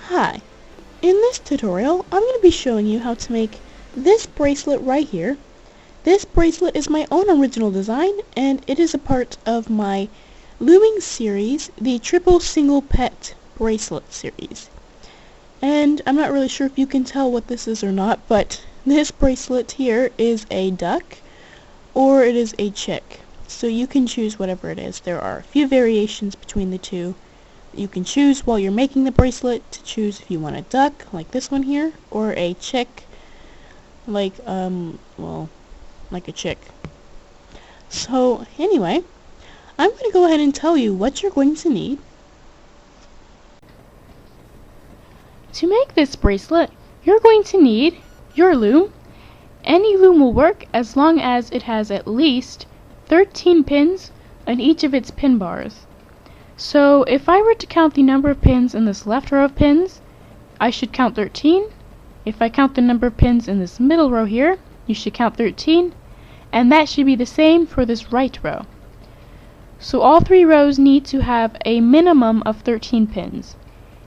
Hi, in this tutorial I'm going to be showing you how to make this bracelet right here. This bracelet is my own original design and it is a part of my Looming series, the Triple Single Pet Bracelet series. And I'm not really sure if you can tell what this is or not, but this bracelet here is a duck or it is a chick. So you can choose whatever it is. There are a few variations between the two. You can choose while you're making the bracelet to choose if you want a duck, like this one here, or a chick, like, well, like a chick. So, anyway, I'm going to go ahead and tell you what you're going to need. To make this bracelet, you're going to need your loom. Any loom will work as long as it has at least 13 pins on each of its pin bars. So if I were to count the number of pins in this left row of pins, I should count 13. If I count the number of pins in this middle row here, you should count 13. And that should be the same for this right row. So all three rows need to have a minimum of 13 pins.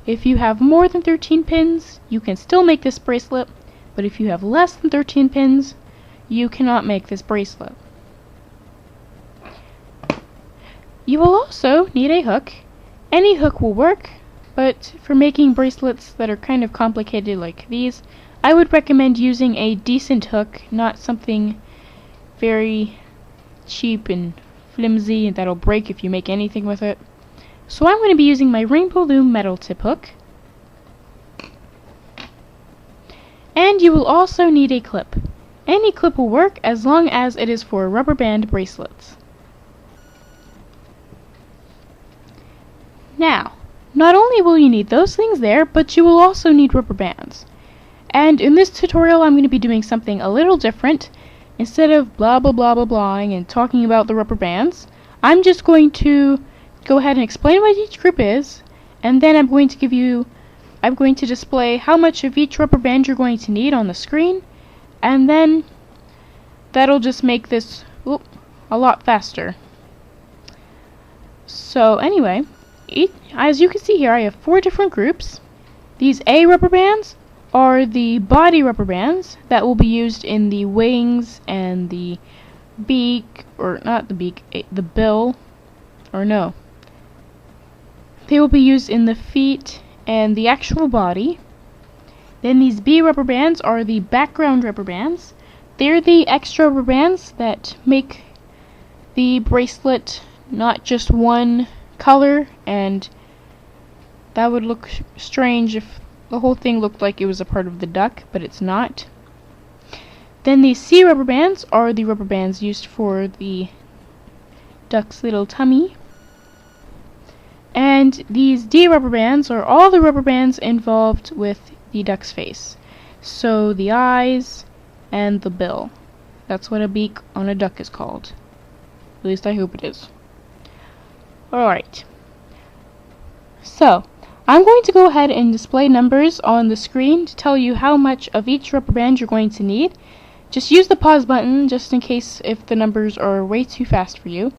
If you have more than 13 pins, you can still make this bracelet, but if you have less than 13 pins, you cannot make this bracelet. You will also need a hook. Any hook will work, but for making bracelets that are kind of complicated like these, I would recommend using a decent hook, not something very cheap and flimsy and that'll break if you make anything with it. So I'm going to be using my Rainbow Loom metal tip hook. And you will also need a clip. Any clip will work as long as it is for rubber band bracelets. Now, not only will you need those things there, but you will also need rubber bands. And in this tutorial I'm going to be doing something a little different. Instead of blah blah blah blah blahing and talking about the rubber bands, I'm just going to go ahead and explain what each group is, and then I'm going to display how much of each rubber band you're going to need on the screen, and then that'll just make this a lot faster. So anyway, as you can see here, I have 4 different groups. These A rubber bands are the body rubber bands that will be used in the wings and the beak, or not the beak, the bill, or no. They will be used in the feet and the actual body. Then these B rubber bands are the background rubber bands. They're the extra rubber bands that make the bracelet not just one color, and that would look strange if the whole thing looked like it was a part of the duck, but it's not. Then these C rubber bands are the rubber bands used for the duck's little tummy. And these D rubber bands are all the rubber bands involved with the duck's face. So the eyes and the bill. That's what a beak on a duck is called. At least I hope it is. Alright. So, I'm going to go ahead and display numbers on the screen to tell you how much of each rubber band you're going to need. Just use the pause button just in case if the numbers are way too fast for you.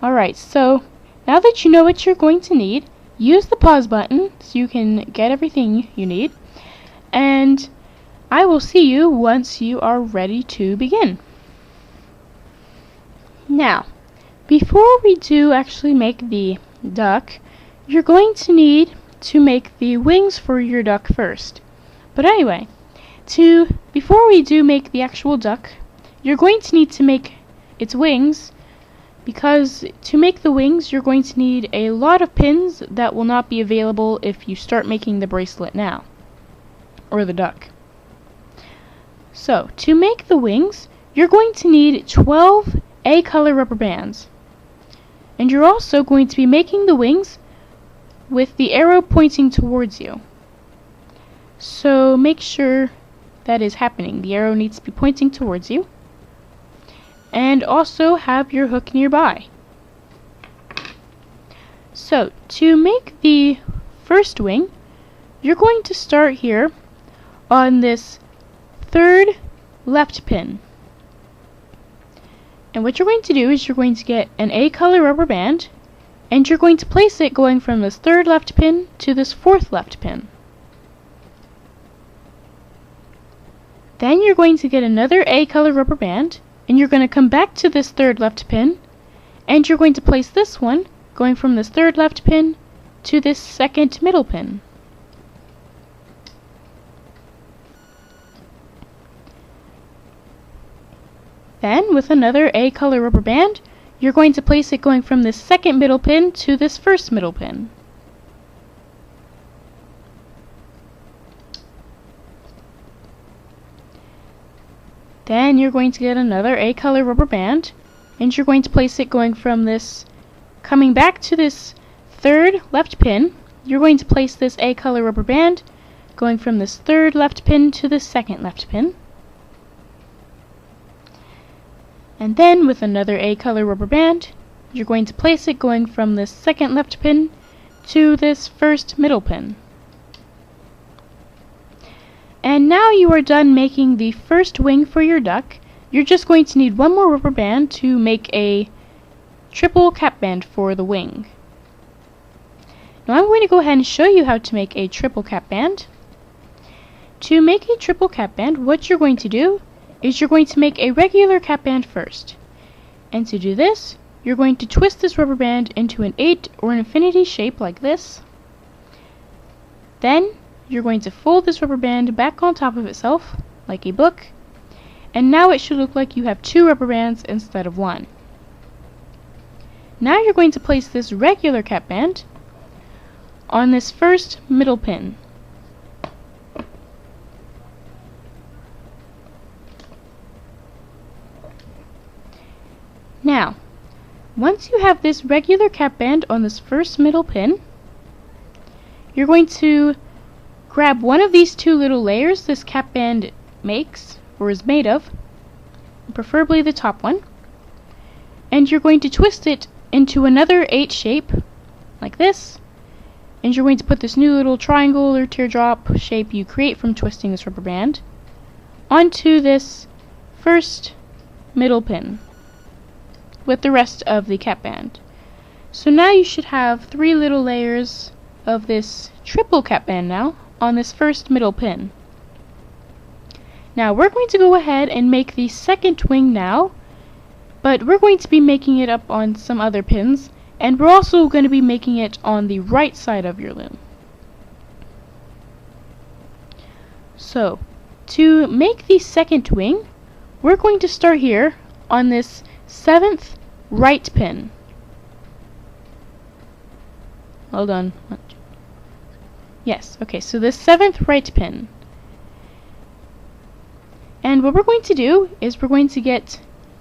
Alright, so now that you know what you're going to need, use the pause button so you can get everything you need, and I will see you once you are ready to begin. Now, before we do actually make the duck, you're going to need to make the wings for your duck first. But anyway, before we do make the actual duck, you're going to need to make its wings, because to make the wings you're going to need a lot of pins that will not be available if you start making the bracelet now, or the duck. So, to make the wings, you're going to need 12 A color rubber bands. And you're also going to be making the wings with the arrow pointing towards you. So make sure that is happening. The arrow needs to be pointing towards you. And also have your hook nearby. So, to make the first wing, you're going to start here on this third left pin. And what you're going to do is you're going to get an A color rubber band, and you're going to place it going from this third left pin to this fourth left pin. Then you're going to get another A color rubber band, and you're going to come back to this third left pin, and you're going to place this one going from this third left pin to this second middle pin. Then, with another A color rubber band, you're going to place it going from this second middle pin to this first middle pin. Then you're going to get another A color rubber band, and you're going to place it going from this, coming back to this third left pin. You're going to place this A color rubber band going from this third left pin to the second left pin. And then with another A color rubber band, you're going to place it going from this second left pin to this first middle pin. And now you are done making the first wing for your duck. You're just going to need one more rubber band to make a triple cap band for the wing. Now I'm going to go ahead and show you how to make a triple cap band. To make a triple cap band, what you're going to do is you're going to make a regular cap band first. And to do this, you're going to twist this rubber band into an 8 or an infinity shape like this. Then you're going to fold this rubber band back on top of itself like a book, and now it should look like you have 2 rubber bands instead of 1. Now you're going to place this regular cap band on this first middle pin. Now, once you have this regular cap band on this first middle pin, you're going to grab one of these 2 little layers this cap band makes, or is made of, preferably the top one, and you're going to twist it into another 8 shape, like this, and you're going to put this new little triangle or teardrop shape you create from twisting this rubber band onto this first middle pin with the rest of the cap band. So now you should have 3 little layers of this triple cap band now on this first middle pin. Now we're going to go ahead and make the second wing now, but we're going to be making it up on some other pins, and we're also going to be making it on the right side of your loom. So to make the second wing, we're going to start here on this 7th right pin. Hold on. Yes, okay, so the 7th right pin. And what we're going to do is we're going to get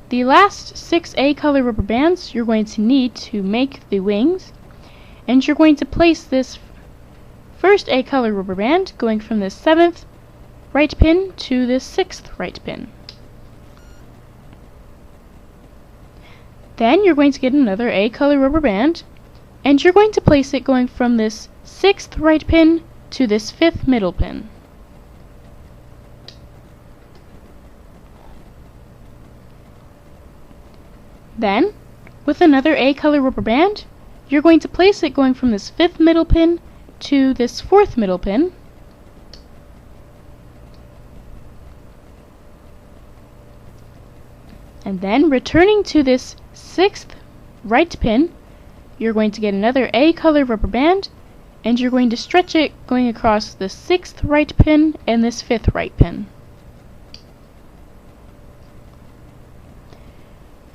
the last 6 A color rubber bands you're going to need to make the wings, and you're going to place this first A color rubber band going from the 7th right pin to the 6th right pin. Then you're going to get another A color rubber band, and you're going to place it going from this 6th right pin to this 5th middle pin. Then, with another A color rubber band, you're going to place it going from this 5th middle pin to this 4th middle pin. And then, returning to this 6th right pin, you're going to get another A color rubber band, and you're going to stretch it going across the 6th right pin and this 5th right pin.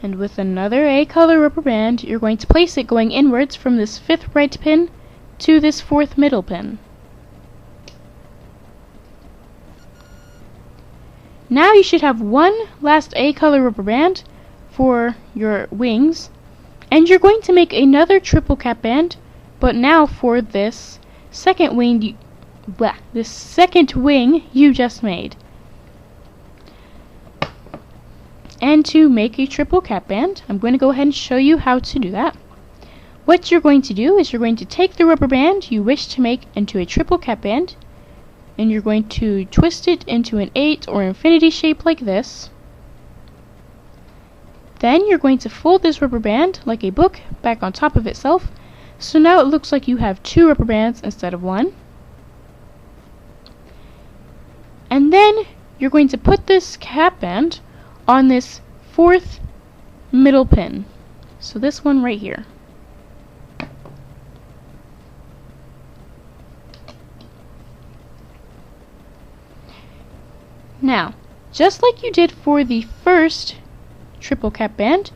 And with another A color rubber band, you're going to place it going inwards from this 5th right pin to this 4th middle pin. Now you should have one last A color rubber band for your wings, and you're going to make another triple cap band, but now for this second wing you just made. And to make a triple cap band, I'm going to go ahead and show you how to do that. What you're going to do is you're going to take the rubber band you wish to make into a triple cap band, and you're going to twist it into an 8 or infinity shape like this. Then you're going to fold this rubber band like a book back on top of itself. So now it looks like you have 2 rubber bands instead of 1. And then you're going to put this cap band on this 4th middle pin. So this one right here. Now, just like you did for the first triple cap band,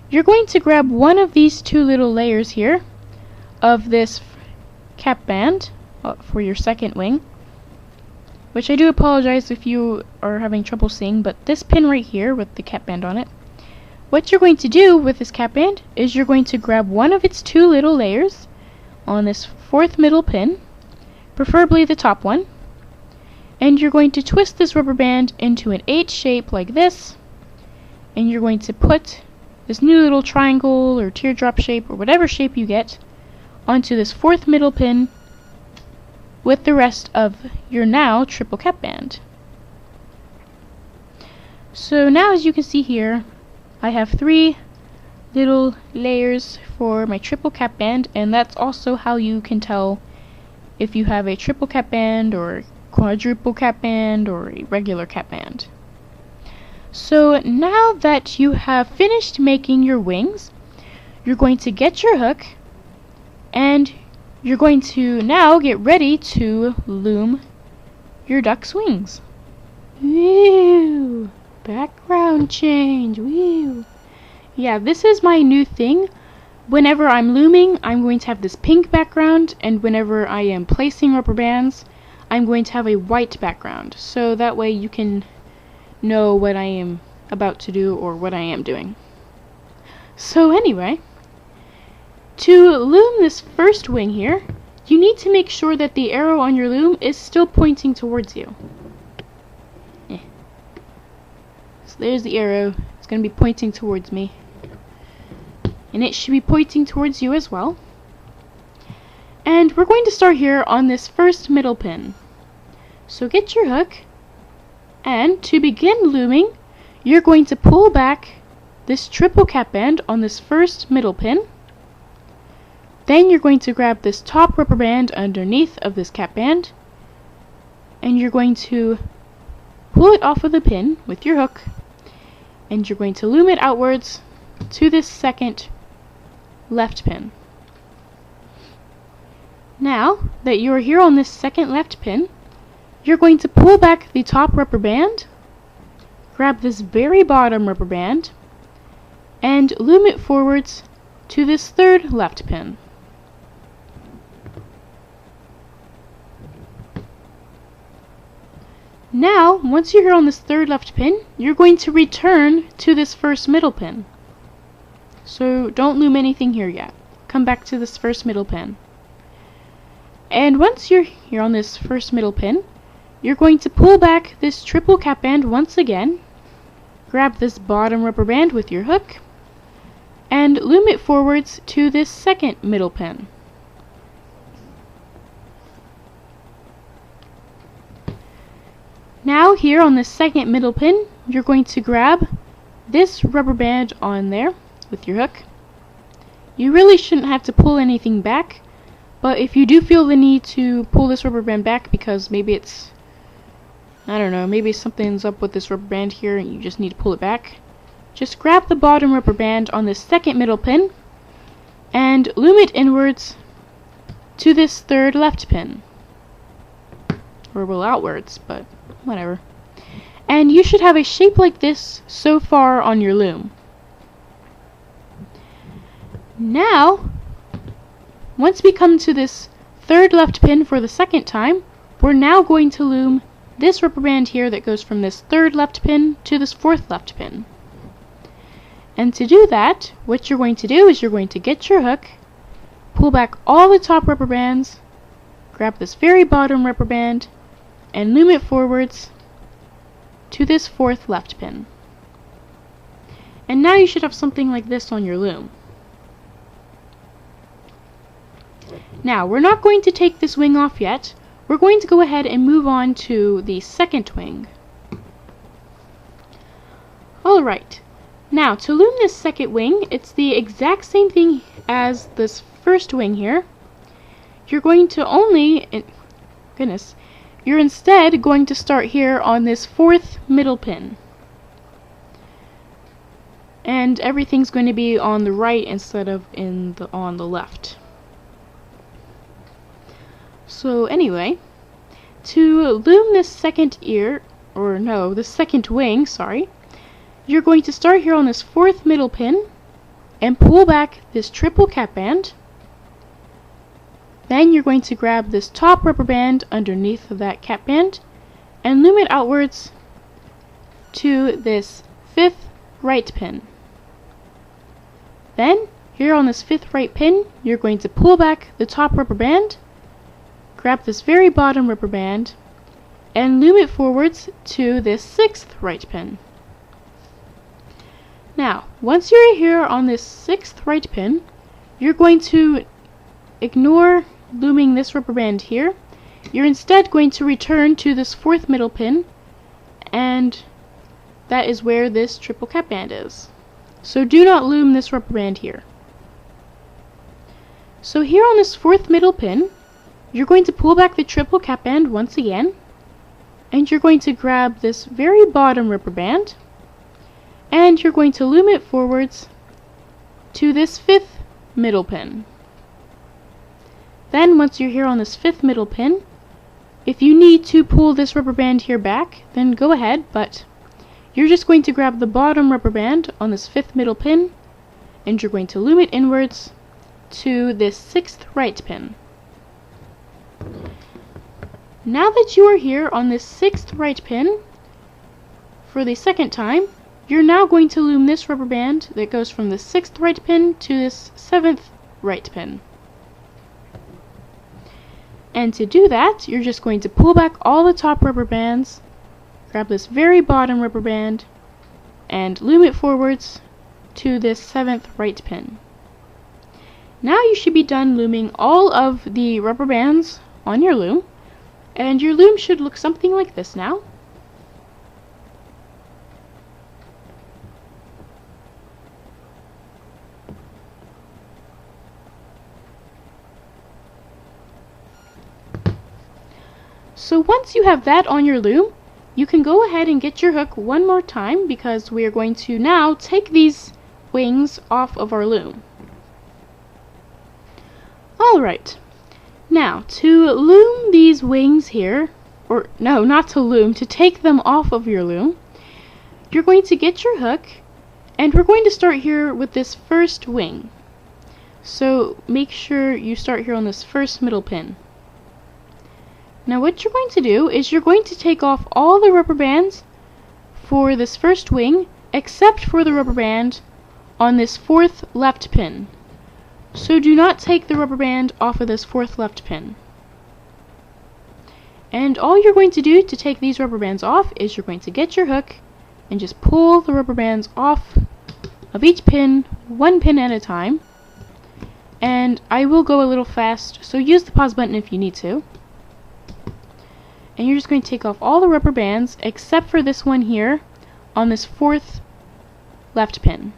you're going to grab one of these 2 little layers here of this cap band for your second wing, which I do apologize if you are having trouble seeing, but this pin right here with the cap band on it, what you're going to do with this cap band is you're going to grab one of its 2 little layers on this 4th middle pin, preferably the top one, and you're going to twist this rubber band into an H shape like this, and you're going to put this new little triangle or teardrop shape or whatever shape you get onto this 4th middle pin with the rest of your now triple cap band. So now, as you can see here, I have 3 little layers for my triple cap band, and that's also how you can tell if you have a triple cap band or quadruple cap band or a regular cap band. So now that you have finished making your wings, you're going to get your hook and you're going to now get ready to loom your duck's wings. Woo! Background change. Woo! Yeah, this is my new thing. Whenever I'm looming, I'm going to have this pink background, and whenever I am placing rubber bands, I'm going to have a white background. So that way you can know what I am about to do or what I am doing. So anyway, to loom this first wing here, you need to make sure that the arrow on your loom is still pointing towards you. So there's the arrow. It's going to be pointing towards me. And it should be pointing towards you as well. And we're going to start here on this first middle pin. So get your hook, and to begin looming, you're going to pull back this triple cap band on this first middle pin. Then you're going to grab this top rubber band underneath of this cap band, and you're going to pull it off of the pin with your hook, and you're going to loom it outwards to this second left pin. Now that you're here on this second left pin, you're going to pull back the top rubber band, grab this very bottom rubber band, and loom it forwards to this third left pin. Now, once you're here on this third left pin, you're going to return to this first middle pin. So don't loom anything here yet. Come back to this first middle pin. And once you're here on this first middle pin, you're going to pull back this triple cap band once again, grab this bottom rubber band with your hook, and loom it forwards to this second middle pin. Now here on the second middle pin, you're going to grab this rubber band on there with your hook. You really shouldn't have to pull anything back, but if you do feel the need to pull this rubber band back because maybe it's, I don't know, maybe something's up with this rubber band here and you just need to pull it back, just grab the bottom rubber band on this second middle pin and loom it inwards to this third left pin. Or well, outwards, but whatever. And you should have a shape like this so far on your loom. Now, once we come to this third left pin for the second time, we're now going to loom this rubber band here that goes from this third left pin to this fourth left pin. And to do that, what you're going to do is you're going to get your hook, pull back all the top rubber bands, grab this very bottom rubber band, and loom it forwards to this fourth left pin. And now you should have something like this on your loom. Now, we're not going to take this wing off yet. We're going to go ahead and move on to the second wing. Alright, Now, to loom this second wing, it's the exact same thing as this first wing here. You're going to you're instead going to start here on this fourth middle pin. And everything's going to be on the right instead of on the left. So anyway, to loom this second the second wing, sorry, you're going to start here on this fourth middle pin and pull back this triple cap band. Then you're going to grab this top rubber band underneath of that cap band and loom it outwards to this fifth right pin. Then, here on this fifth right pin, you're going to pull back the top rubber band, grab this very bottom rubber band, and loom it forwards to this sixth right pin. Now, once you're here on this sixth right pin, you're going to ignore looming this rubber band here. You're instead going to return to this fourth middle pin, and that is where this triple cap band is. So do not loom this rubber band here. So here on this fourth middle pin, you're going to pull back the triple cap band once again, and you're going to grab this very bottom rubber band, and you're going to loom it forwards to this fifth middle pin. Then once you're here on this fifth middle pin, if you need to pull this rubber band here back, then go ahead, but you're just going to grab the bottom rubber band on this fifth middle pin, and you're going to loom it inwards to this sixth right pin. Now that you are here on this sixth right pin, for the second time, you're now going to loom this rubber band that goes from the sixth right pin to this seventh right pin. And to do that, you're just going to pull back all the top rubber bands, grab this very bottom rubber band, and loom it forwards to this seventh right pin. Now you should be done looming all of the rubber bands on your loom, and your loom should look something like this now. So once you have that on your loom, you can go ahead and get your hook one more time, because we are going to now take these wings off of our loom. Alright, now to loom these wings here, or no, not to loom, to take them off of your loom, you're going to get your hook, and we're going to start here with this first wing. So make sure you start here on this first middle pin. Now what you're going to do is you're going to take off all the rubber bands for this first wing, except for the rubber band on this fourth left pin. So do not take the rubber band off of this fourth left pin. And all you're going to do to take these rubber bands off is you're going to get your hook and just pull the rubber bands off of each pin, one pin at a time. And I will go a little fast, so use the pause button if you need to. And you're just going to take off all the rubber bands except for this one here on this fourth left pin.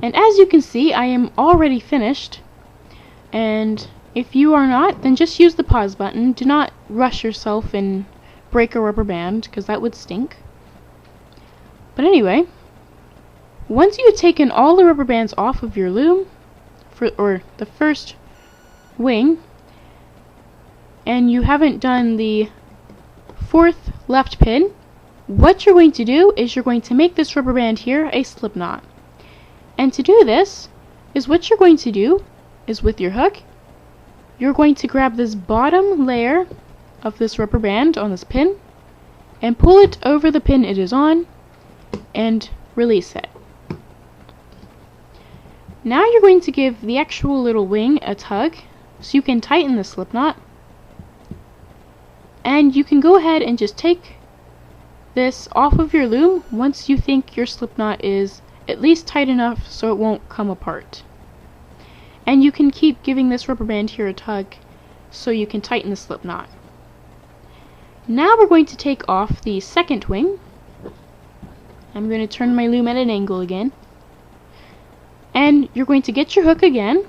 And as you can see, I am already finished, and if you are not, then just use the pause button. Do not rush yourself and break a rubber band, because that would stink. But anyway, once you've taken all the rubber bands off of your loom, or the first wing, and you haven't done the fourth left pin, what you're going to do is you're going to make this rubber band here a slip knot. And to do this is what you're going to do is with your hook, you're going to grab this bottom layer of this rubber band on this pin and pull it over the pin it is on and release it. Now you're going to give the actual little wing a tug so you can tighten the slip knot, and you can go ahead and just take this off of your loom once you think your slip knot is at least tight enough so it won't come apart. And you can keep giving this rubber band here a tug so you can tighten the slip knot. Now we're going to take off the second wing. I'm going to turn my loom at an angle again. And you're going to get your hook again,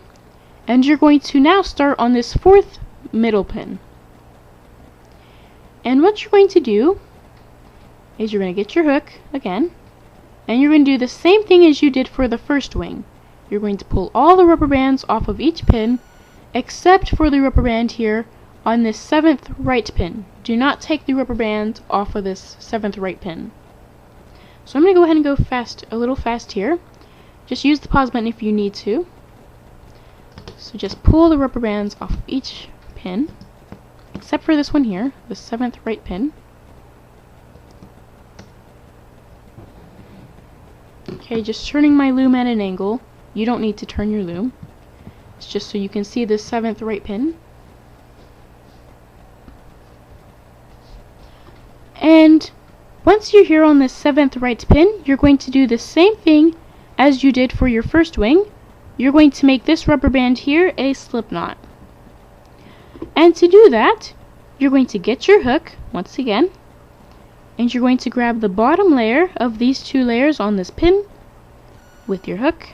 and you're going to now start on this fourth middle pin. And what you're going to do is you're going to get your hook again, and you're going to do the same thing as you did for the first wing. You're going to pull all the rubber bands off of each pin, except for the rubber band here on this 7th right pin. Do not take the rubber band off of this 7th right pin. So I'm going to go ahead and go a little fast here. Just use the pause button if you need to. So just pull the rubber bands off each pin, except for this one here, the 7th right pin. Okay, just turning my loom at an angle. You don't need to turn your loom. It's just so you can see the 7th right pin. And once you're here on the 7th right pin, you're going to do the same thing as you did for your first wing. You're going to make this rubber band here a slip knot. And to do that, you're going to get your hook once again, and you're going to grab the bottom layer of these two layers on this pin with your hook,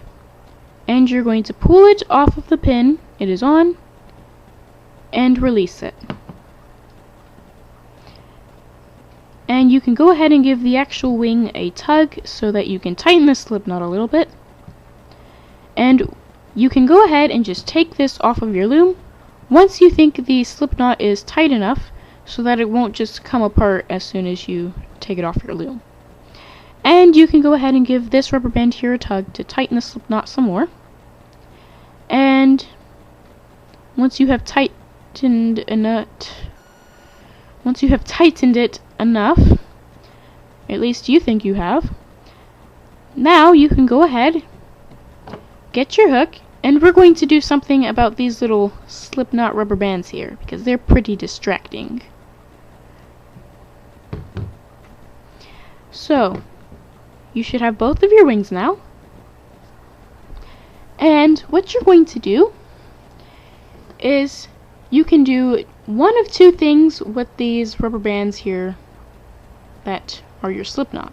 and you're going to pull it off of the pin it is on and release it. And you can go ahead and give the actual wing a tug so that you can tighten the slip knot a little bit. And you can go ahead and just take this off of your loom once you think the slip knot is tight enough so that it won't just come apart as soon as you take it off your loom. And you can go ahead and give this rubber band here a tug to tighten the slip knot some more. And once you have tightened it enough, at least you think you have, now you can go ahead, get your hook, and we're going to do something about these little slip knot rubber bands here because they're pretty distracting. So you should have both of your wings now, and what you're going to do is you can do one of two things with these rubber bands here that are your slip knot.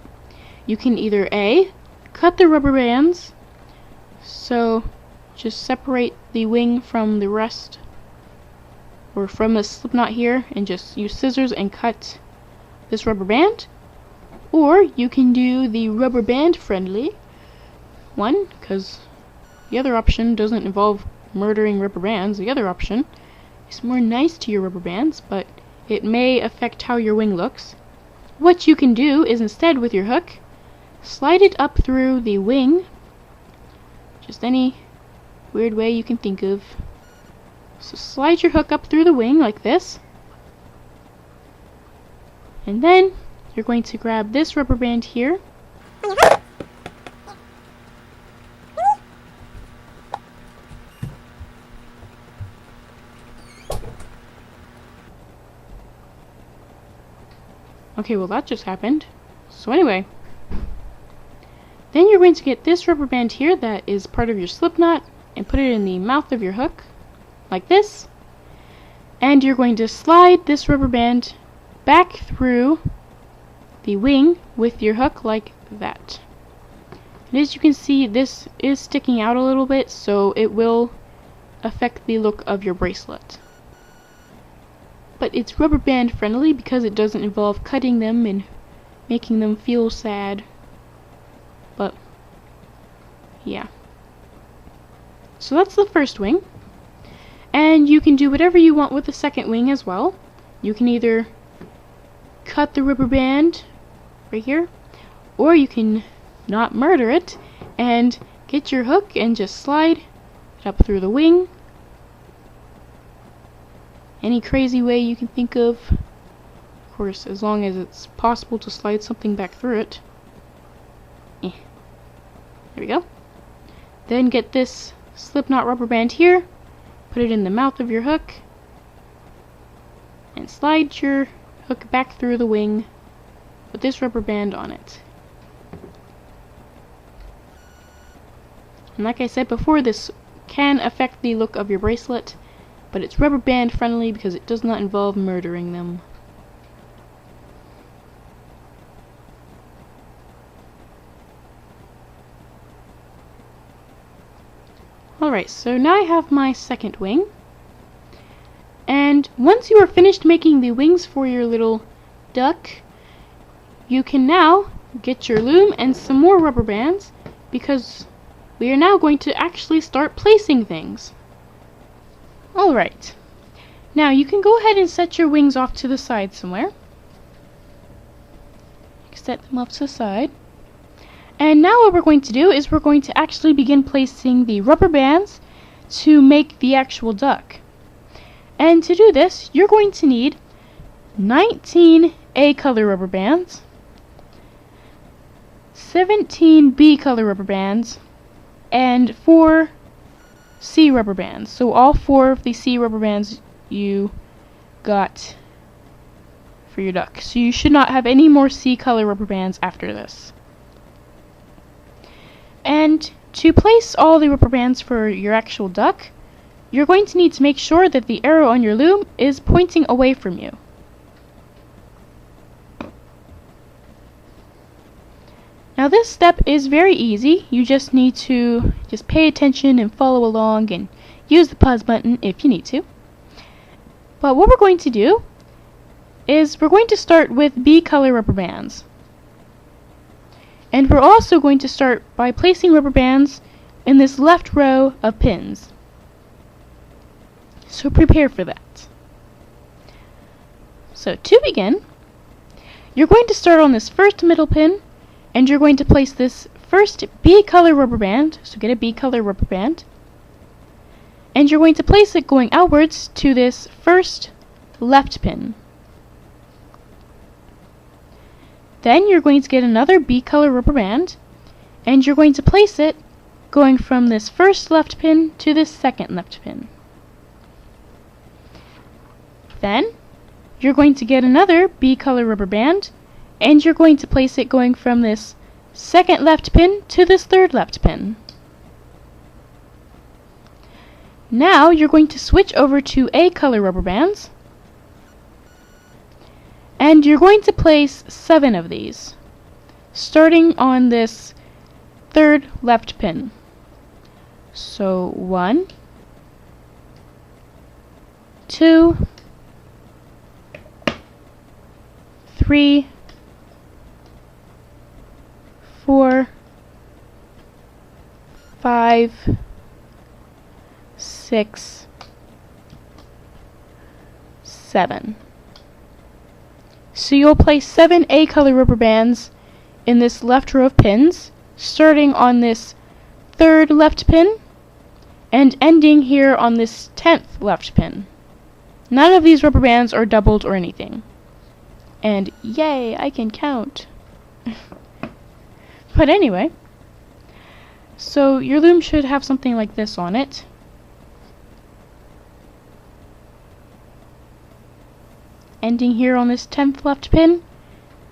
You can either A, cut the rubber bands, so just separate the wing from the rest, or from the slip knot here, and just use scissors and cut this rubber band. Or you can do the rubber band friendly one, because the other option doesn't involve murdering rubber bands. The other option is more nice to your rubber bands, but it may affect how your wing looks. What you can do is instead, with your hook, slide it up through the wing, just any weird way you can think of. So slide your hook up through the wing like this, and then you're going to grab this rubber band here, okay, well that just happened. So anyway, then you're going to get this rubber band here that is part of your slip knot and put it in the mouth of your hook like this, and you're going to slide this rubber band back through the wing with your hook like that. And as you can see, this is sticking out a little bit, so it will affect the look of your bracelet. But it's rubber band friendly because it doesn't involve cutting them and making them feel sad. But yeah. So that's the first wing. And you can do whatever you want with the second wing as well. You can either cut the rubber band right here, or you can not murder it and get your hook and just slide it up through the wing. Any crazy way you can think of course, as long as it's possible to slide something back through it. There we go. Then get this slip knot rubber band here, put it in the mouth of your hook, and slide your hook back through the wing with this rubber band on it. And like I said before, this can affect the look of your bracelet, but it's rubber band friendly because it does not involve murdering them. Alright, so now I have my second wing. And once you are finished making the wings for your little duck, you can now get your loom and some more rubber bands, because we are now going to actually start placing things. Alright, now you can go ahead and set your wings off to the side somewhere. Set them off to the side. And now what we're going to do is we're going to actually begin placing the rubber bands to make the actual duck. And to do this, you're going to need 19 A color rubber bands, 17 B color rubber bands, and 4 C rubber bands. So all 4 of the C rubber bands you got for your duck. So you should not have any more C color rubber bands after this. And to place all the rubber bands for your actual duck, you're going to need to make sure that the arrow on your loom is pointing away from you. Now this step is very easy. You just need to pay attention and follow along and use the pause button if you need to. But what we're going to do is we're going to start with B color rubber bands. And we're also going to start by placing rubber bands in this left row of pins. So prepare for that. So to begin, you're going to start on this first middle pin, and you're going to place this first B color rubber band, so get a B color rubber band, and you're going to place it going outwards to this first left pin. Then you're going to get another B color rubber band, and you're going to place it going from this first left pin to this second left pin. Then you're going to get another B color rubber band, and you're going to place it going from this second left pin to this third left pin. Now you're going to switch over to A color rubber bands, and you're going to place 7 of these, starting on this third left pin. So 1, 2, 3, 4, 5, 6, 7. So you'll place 7 A color rubber bands in this left row of pins, starting on this third left pin and ending here on this 10th left pin. None of these rubber bands are doubled or anything. And yay, I can count. But anyway, so your loom should have something like this on it. Ending here on this 10th left pin,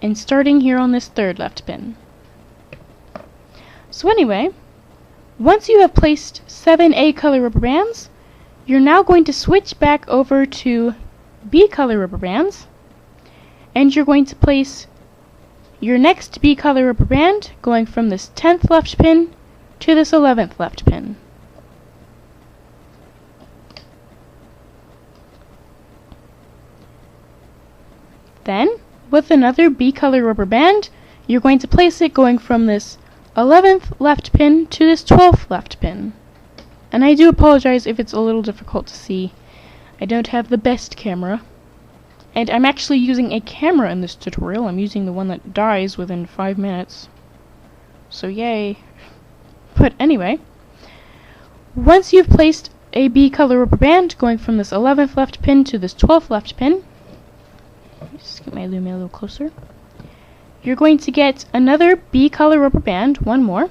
and starting here on this third left pin. So anyway, once you have placed 7 A color rubber bands, you're now going to switch back over to B color rubber bands, and you're going to place your next B color rubber band going from this 10th left pin to this 11th left pin. Then, with another B color rubber band, you're going to place it going from this 11th left pin to this 12th left pin. And I do apologize if it's a little difficult to see. I don't have the best camera. And I'm actually using a camera in this tutorial. I'm using the one that dies within 5 minutes. So yay. But anyway, once you've placed a B color rubber band going from this 11th left pin to this 12th left pin, just get my loom a little closer, you're going to get another B color rubber band, one more,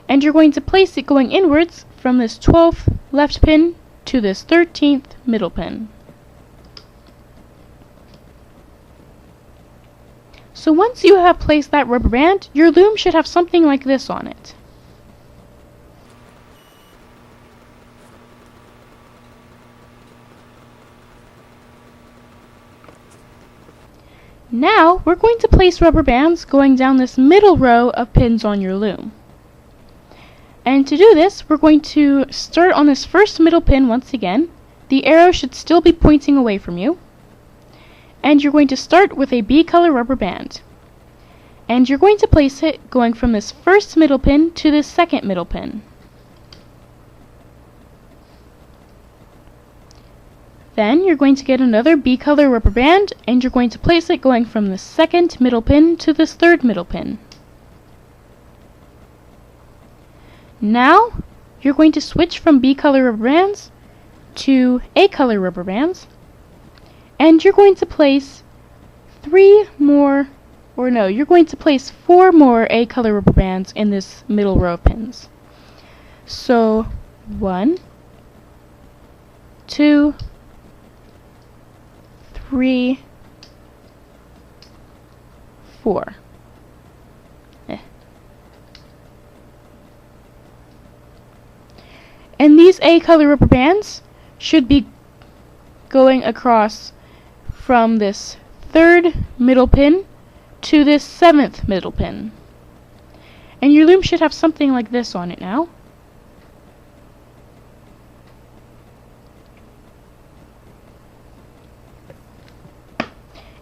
and you're going to place it going inwards from this 12th left pin to this 13th middle pin. So once you have placed that rubber band, your loom should have something like this on it. Now, we're going to place rubber bands going down this middle row of pins on your loom. And to do this, we're going to start on this first middle pin once again. The arrow should still be pointing away from you. And you're going to start with a B color rubber band. And you're going to place it going from this first middle pin to this second middle pin. Then you're going to get another B color rubber band, and you're going to place it going from the second middle pin to this third middle pin. Now, you're going to switch from B color rubber bands to A color rubber bands, and you're going to place you're going to place 4 more A color rubber bands in this middle row of pins. So, 1, 2, 3, 4. And these A color rubber bands should be going across from this third middle pin to this 7th middle pin. And your loom should have something like this on it now.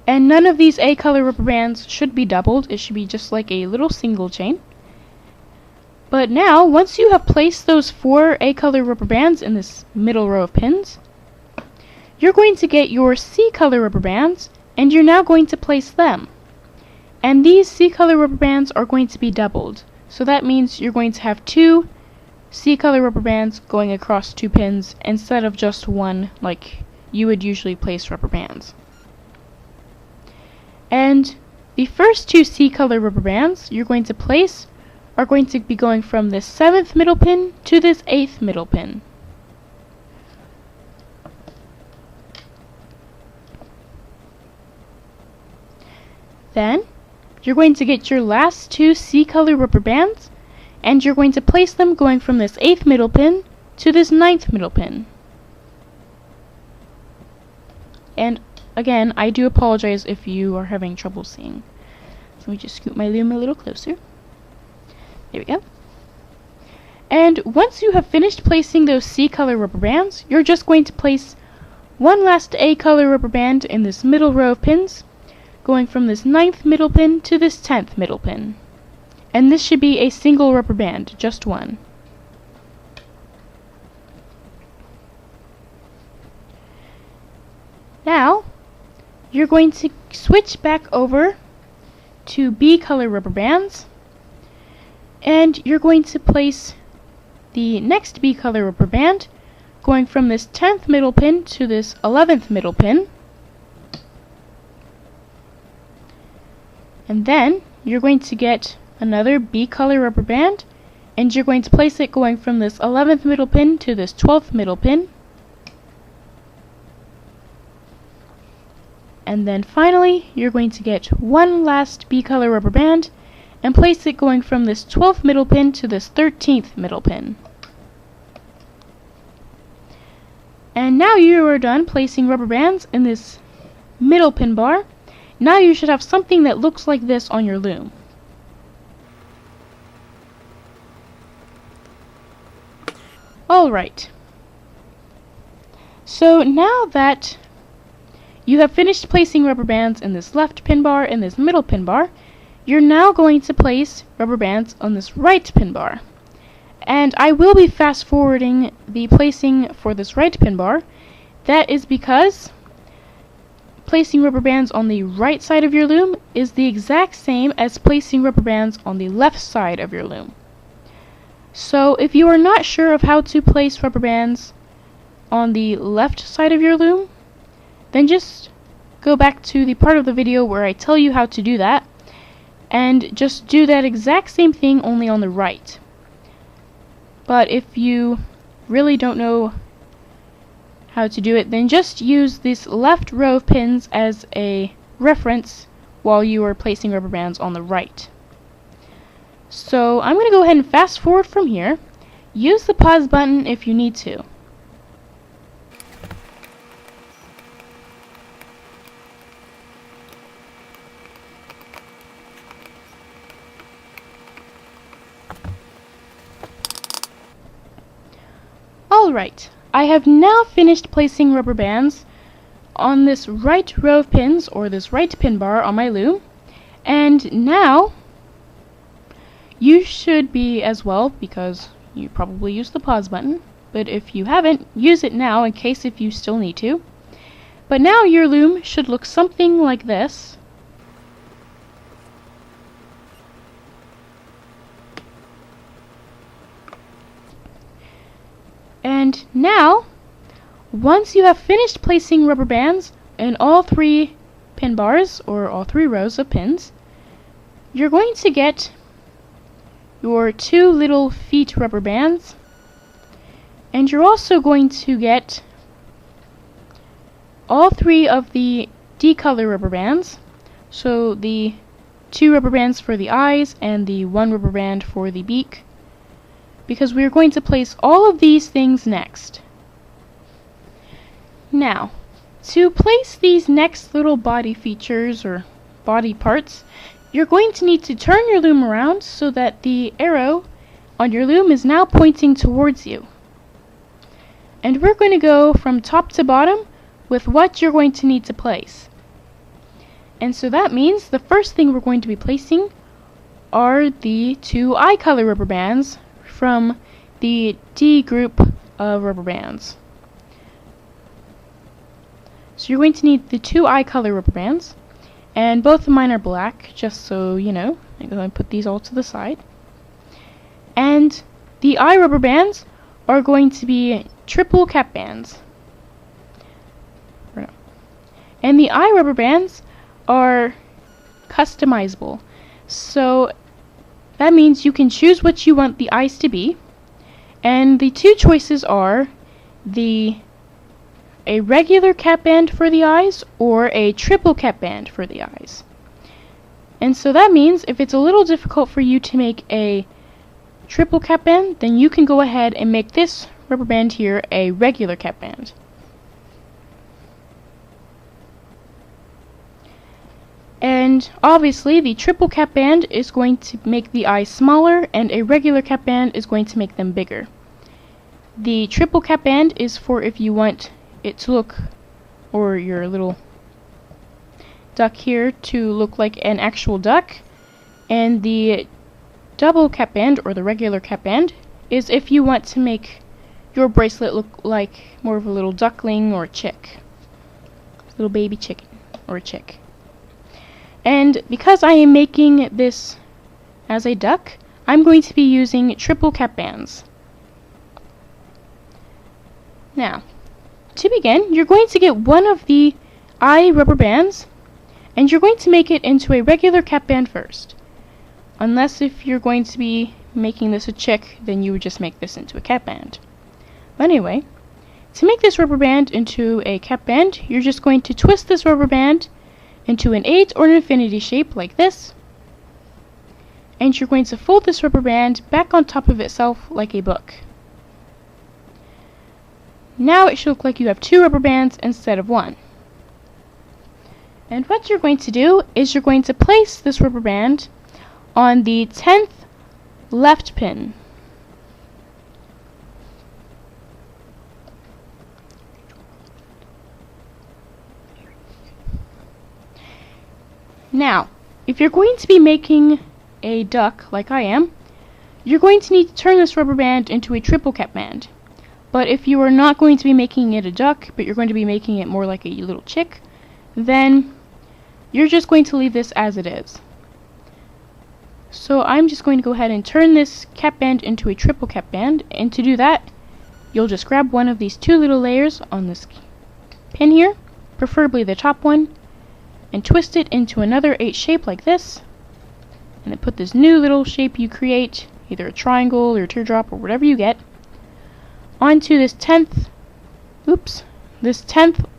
And none of these A color rubber bands should be doubled. It should be just like a little single chain. But now, once you have placed those 4 A color rubber bands in this middle row of pins, you're going to get your C color rubber bands, and you're now going to place them. And these C color rubber bands are going to be doubled. So that means you're going to have 2 C color rubber bands going across 2 pins instead of just one like you would usually place rubber bands. And the first 2 C color rubber bands you're going to place are going to be going from this 7th middle pin to this 8th middle pin. Then, you're going to get your last 2 C color rubber bands, and you're going to place them going from this 8th middle pin to this 9th middle pin. And again, I do apologize if you are having trouble seeing. So let me just scoot my loom a little closer. There we go. And once you have finished placing those C color rubber bands, you're just going to place one last A color rubber band in this middle row of pins, going from this 9th middle pin to this 10th middle pin. And this should be a single rubber band, just one. Now, you're going to switch back over to B color rubber bands, and you're going to place the next B color rubber band going from this 10th middle pin to this 11th middle pin. And then you're going to get another B color rubber band, and you're going to place it going from this 11th middle pin to this 12th middle pin. And then finally, you're going to get one last B color rubber band and place it going from this 12th middle pin to this 13th middle pin. And now you are done placing rubber bands in this middle pin bar. Now you should have something that looks like this on your loom. Alright. So now that you have finished placing rubber bands in this left pin bar and this middle pin bar, you're now going to place rubber bands on this right pin bar. And I will be fast forwarding the placing for this right pin bar. That is because placing rubber bands on the right side of your loom is the exact same as placing rubber bands on the left side of your loom. So if you are not sure of how to place rubber bands on the left side of your loom, then just go back to the part of the video where I tell you how to do that, and just do that exact same thing only on the right. But if you really don't know how to do it, then just use this left row of pins as a reference while you are placing rubber bands on the right. So I'm going to go ahead and fast forward from here. Use the pause button if you need to. Alright, I have now finished placing rubber bands on this right row of pins, or this right pin bar on my loom, and now you should be as well, because you probably used the pause button, but if you haven't, use it now in case if you still need to. But now your loom should look something like this. And now, once you have finished placing rubber bands in all 3 pin bars, or all 3 rows of pins, you're going to get your 2 little feet rubber bands, and you're also going to get all 3 of the D-color rubber bands, so the 2 rubber bands for the eyes and the 1 rubber band for the beak, because we're going to place all of these things next. Now, to place these next little body features or body parts, you're going to need to turn your loom around so that the arrow on your loom is now pointing towards you. And we're going to go from top to bottom with what you're going to need to place. And so that means the first thing we're going to be placing are the 2 eye color rubber bands from the D group of rubber bands. So you're going to need the 2 eye color rubber bands, and both of mine are black, just so you know. I'm going to put these all to the side. And the eye rubber bands are going to be triple cap bands. And the eye rubber bands are customizable. So that means you can choose what you want the eyes to be. And the 2 choices are a regular cap band for the eyes or a triple cap band for the eyes. And so that means if it's a little difficult for you to make a triple cap band, then you can go ahead and make this rubber band here a regular cap band. And obviously the triple cap band is going to make the eyes smaller, and a regular cap band is going to make them bigger. The triple cap band is for if you want it to look, or your little duck here, to look like an actual duck. And the double cap band, or the regular cap band, is if you want to make your bracelet look like more of a little duckling or a chick. Little baby chicken, or a chick. And because I am making this as a duck, I'm going to be using triple cap bands. Now, to begin, you're going to get one of the eye rubber bands, and you're going to make it into a regular cap band first. Unless if you're going to be making this a chick, then you would just make this into a cap band. But anyway, to make this rubber band into a cap band, you're just going to twist this rubber band into an 8 or an infinity shape like this, and you're going to fold this rubber band back on top of itself like a book. Now it should look like you have 2 rubber bands instead of 1. And what you're going to do is you're going to place this rubber band on the 10th left pin. Now, if you're going to be making a duck like I am, you're going to need to turn this rubber band into a triple cap band. But if you are not going to be making it a duck, but you're going to be making it more like a little chick, then you're just going to leave this as it is. So I'm just going to go ahead and turn this cap band into a triple cap band, and to do that, you'll just grab one of these 2 little layers on this pin here, preferably the top one, and twist it into another 8 shape like this, and then put this new little shape you create, either a triangle or a teardrop or whatever you get, onto this 10th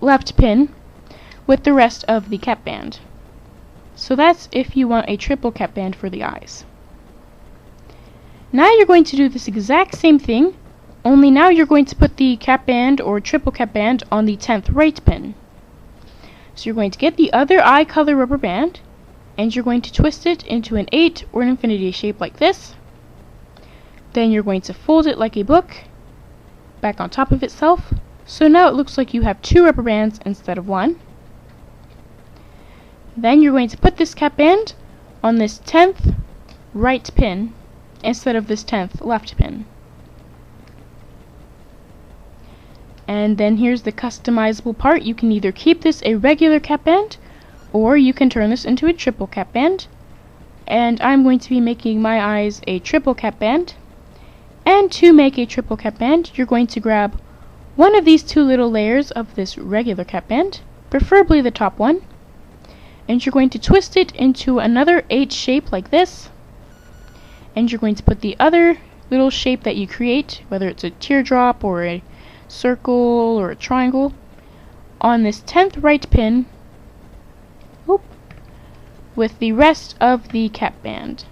left pin with the rest of the cap band. So that's if you want a triple cap band for the eyes. Now you're going to do this exact same thing, only now you're going to put the cap band or triple cap band on the 10th right pin. So you're going to get the other eye color rubber band, and you're going to twist it into an 8 or an infinity shape like this. Then you're going to fold it like a book, back on top of itself. So now it looks like you have 2 rubber bands instead of 1. Then you're going to put this cap band on this 10th right pin instead of this 10th left pin. And then here's the customizable part. You can either keep this a regular cap band, or you can turn this into a triple cap band. And I'm going to be making my eyes a triple cap band. And to make a triple cap band, you're going to grab one of these 2 little layers of this regular cap band, preferably the top one, and you're going to twist it into another H shape like this, and you're going to put the other little shape that you create, whether it's a teardrop or a circle or a triangle, on this 10th right pin with the rest of the cap band.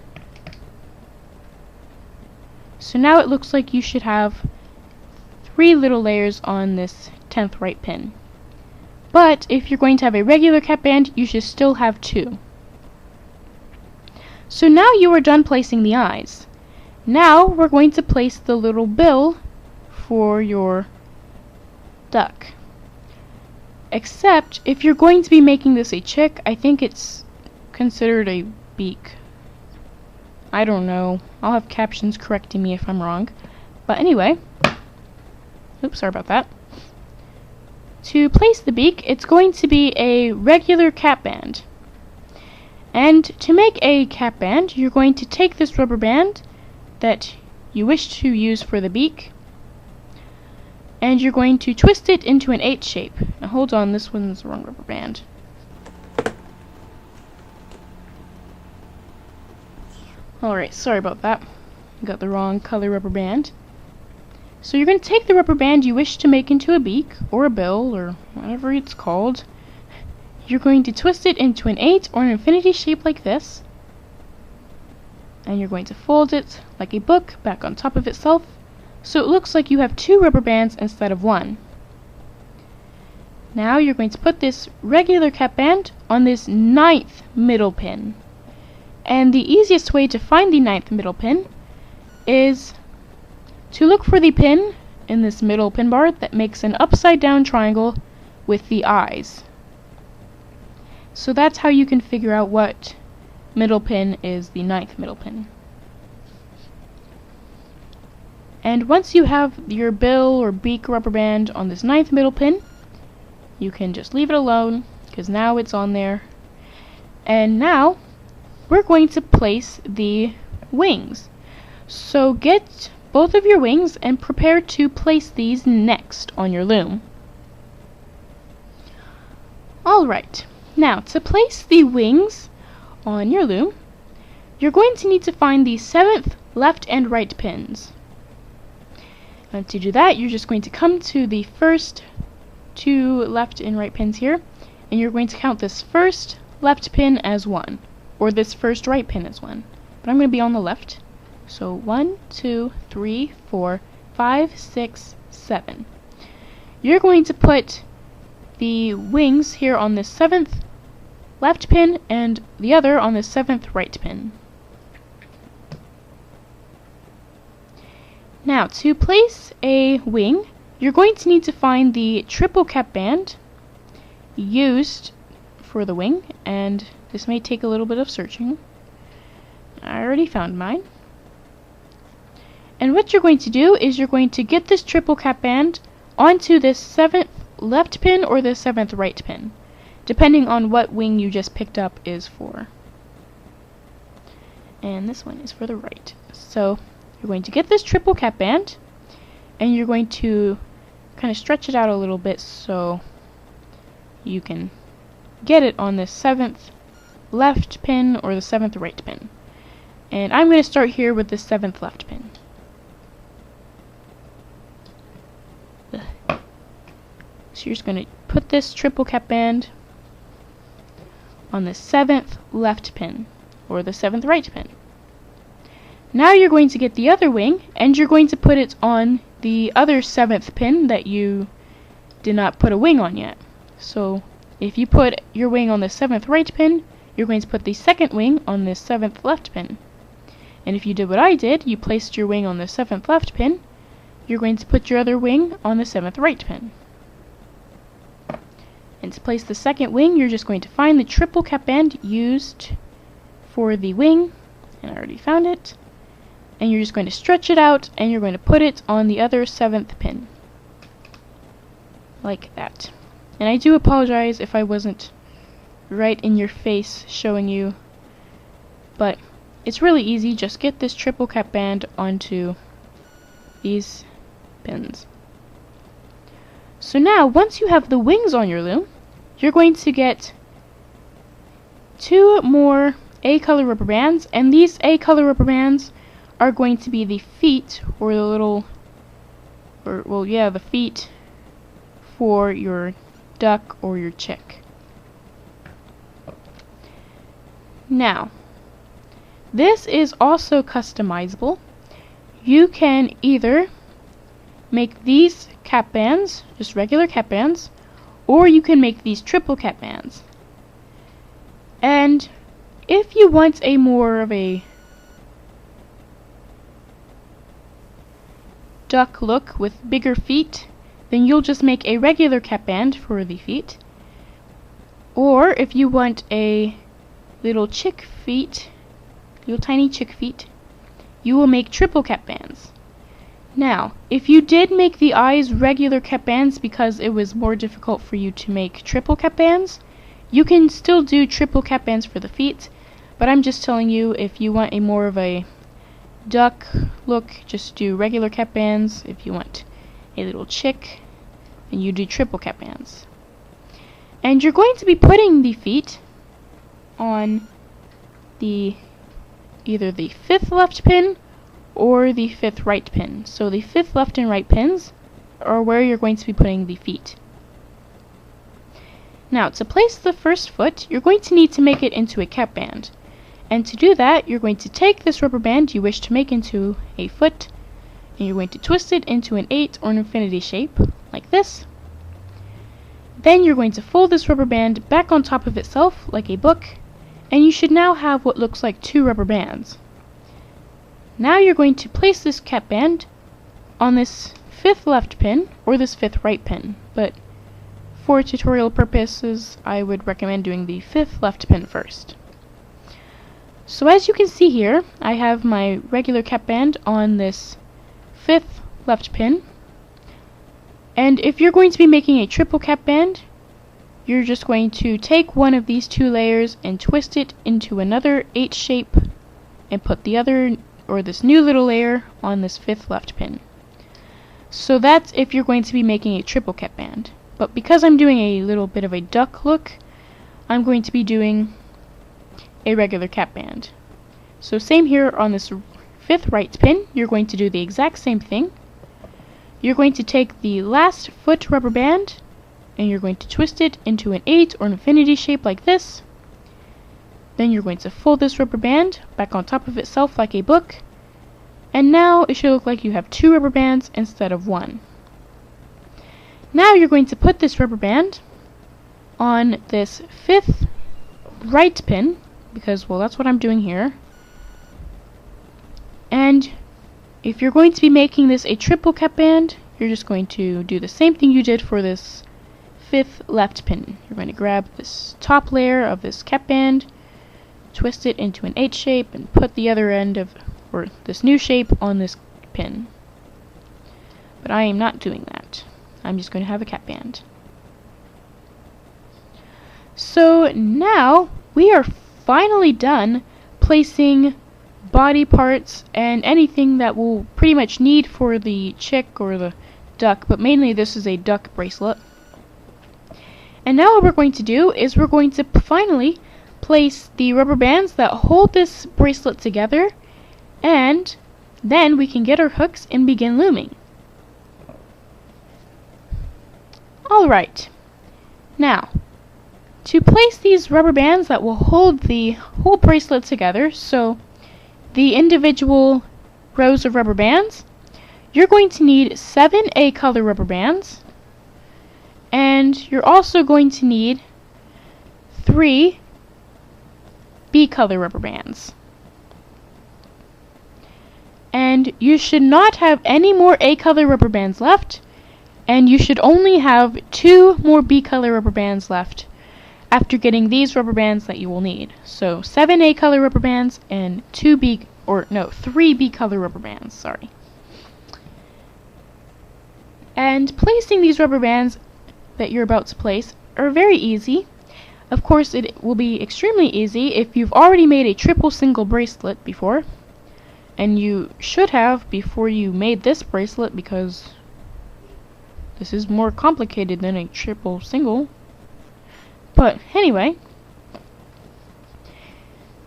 So now it looks like you should have 3 little layers on this 10th right pin. But if you're going to have a regular cap band, you should still have 2. So now you are done placing the eyes. Now we're going to place the little bill for your duck. Except if you're going to be making this a chick, I think it's considered a beak. I don't know. I'll have captions correcting me if I'm wrong. But anyway, oops, sorry about that. To place the beak, it's going to be a regular cap band. And to make a cap band, you're going to take this rubber band that you wish to use for the beak, and you're going to twist it into an H shape. Now hold on, this one's the wrong rubber band. Alright, sorry about that. Got the wrong color rubber band. So you're going to take the rubber band you wish to make into a beak, or a bill, or whatever it's called. You're going to twist it into an 8 or an infinity shape like this. And you're going to fold it like a book back on top of itself, so it looks like you have 2 rubber bands instead of 1. Now you're going to put this regular cap band on this 9th middle pin. And the easiest way to find the 9th middle pin is to look for the pin in this middle pin bar that makes an upside down triangle with the eyes. So that's how you can figure out what middle pin is the 9th middle pin. And once you have your bill or beak rubber band on this 9th middle pin, you can just leave it alone, because now it's on there. And now we're going to place the wings. So get both of your wings and prepare to place these next on your loom. Alright, now to place the wings on your loom, you're going to need to find the 7th left and right pins. And to do that, you're just going to come to the first 2 left and right pins here, and you're going to count this first left pin as 1, or this first right pin as 1. But I'm going to be on the left. So 1, 2, 3, 4, 5, 6, 7. You're going to put the wings here on this 7th left pin and the other on the 7th right pin. Now, to place a wing, you're going to need to find the triple cap band used for the wing, and this may take a little bit of searching. I already found mine. And what you're going to do is you're going to get this triple cap band onto this 7th left pin or the 7th right pin, depending on what wing you just picked up is for. And this one is for the right. So you're going to get this triple cap band, and you're going to kind of stretch it out a little bit so you can get it on the 7th left pin or the 7th right pin. And I'm going to start here with the 7th left pin. So you're just going to put this triple cap band on the 7th left pin, or the 7th right pin. Now you're going to get the other wing, and you're going to put it on the other 7th pin that you did not put a wing on yet. So if you put your wing on the 7th right pin, you're going to put the second wing on the 7th left pin. And if you did what I did, you placed your wing on the 7th left pin, you're going to put your other wing on the 7th right pin. And to place the second wing, you're just going to find the triple cap band used for the wing, and I already found it, and you're just going to stretch it out, and you're going to put it on the other 7th pin, like that. And I do apologize if I wasn't right in your face showing you, but it's really easy. Just get this triple cap band onto these pins. So now, once you have the wings on your loom, you're going to get 2 more A color rubber bands, and these A color rubber bands are going to be the feet, or the little, the feet for your duck or your chick. Now, this is also customizable. You can either make these cap bands, just regular cap bands, or you can make these triple cap bands. And if you want a more of a duck look with bigger feet, then you'll just make a regular cap band for the feet. Or if you want a little chick feet, little tiny chick feet, you will make triple cap bands. Now, if you did make the eyes regular cap bands because it was more difficult for you to make triple cap bands, you can still do triple cap bands for the feet, but I'm just telling you, if you want a more of a duck look, just do regular cap bands. If you want a little chick, then you do triple cap bands. And you're going to be putting the feet on the either the 5th left pin or the 5th right pin. So the 5th left and right pins are where you're going to be putting the feet. Now, to place the first foot, you're going to need to make it into a cap band. And to do that, you're going to take this rubber band you wish to make into a foot, and you're going to twist it into an 8 or an infinity shape, like this. Then you're going to fold this rubber band back on top of itself, like a book, and you should now have what looks like 2 rubber bands. Now you're going to place this cap band on this 5th left pin, or this 5th right pin, but for tutorial purposes, I would recommend doing the 5th left pin first. So as you can see here, I have my regular cap band on this 5th left pin, and if you're going to be making a triple cap band, you're just going to take one of these 2 layers and twist it into another 8 shape, and put the other, or this new little layer, on this 5th left pin. So that's if you're going to be making a triple cap band. But because I'm doing a little bit of a duck look, I'm going to be doing a regular cap band. So same here on this 5th right pin, you're going to do the exact same thing. You're going to take the last foot rubber band, and you're going to twist it into an 8 or an infinity shape like this. Then you're going to fold this rubber band back on top of itself like a book, and now it should look like you have 2 rubber bands instead of 1. Now you're going to put this rubber band on this 5th right pin, because, well, that's what I'm doing here. And if you're going to be making this a triple cap band, you're just going to do the same thing you did for this 5th left pin. You're going to grab this top layer of this cap band, twist it into an 8 shape, and put the other end of, or this new shape, on this pin. But I am not doing that. I'm just going to have a cap band. So now we are finally done placing body parts and anything that we'll pretty much need for the chick or the duck, but mainly this is a duck bracelet. And now what we're going to do is we're going to finally place the rubber bands that hold this bracelet together, and then we can get our hooks and begin looming. Alright, now to place these rubber bands that will hold the whole bracelet together, so the individual rows of rubber bands, you're going to need 7 A color rubber bands, and you're also going to need 3 B color rubber bands. And you should not have any more A color rubber bands left, and you should only have 2 more B color rubber bands left after getting these rubber bands that you will need. So 7 A color rubber bands and 3 B color rubber bands, sorry. And placing these rubber bands that you're about to place are very easy. Of course, it will be extremely easy if you've already made a triple single bracelet before. And you should have before you made this bracelet, because this is more complicated than a triple single. But anyway,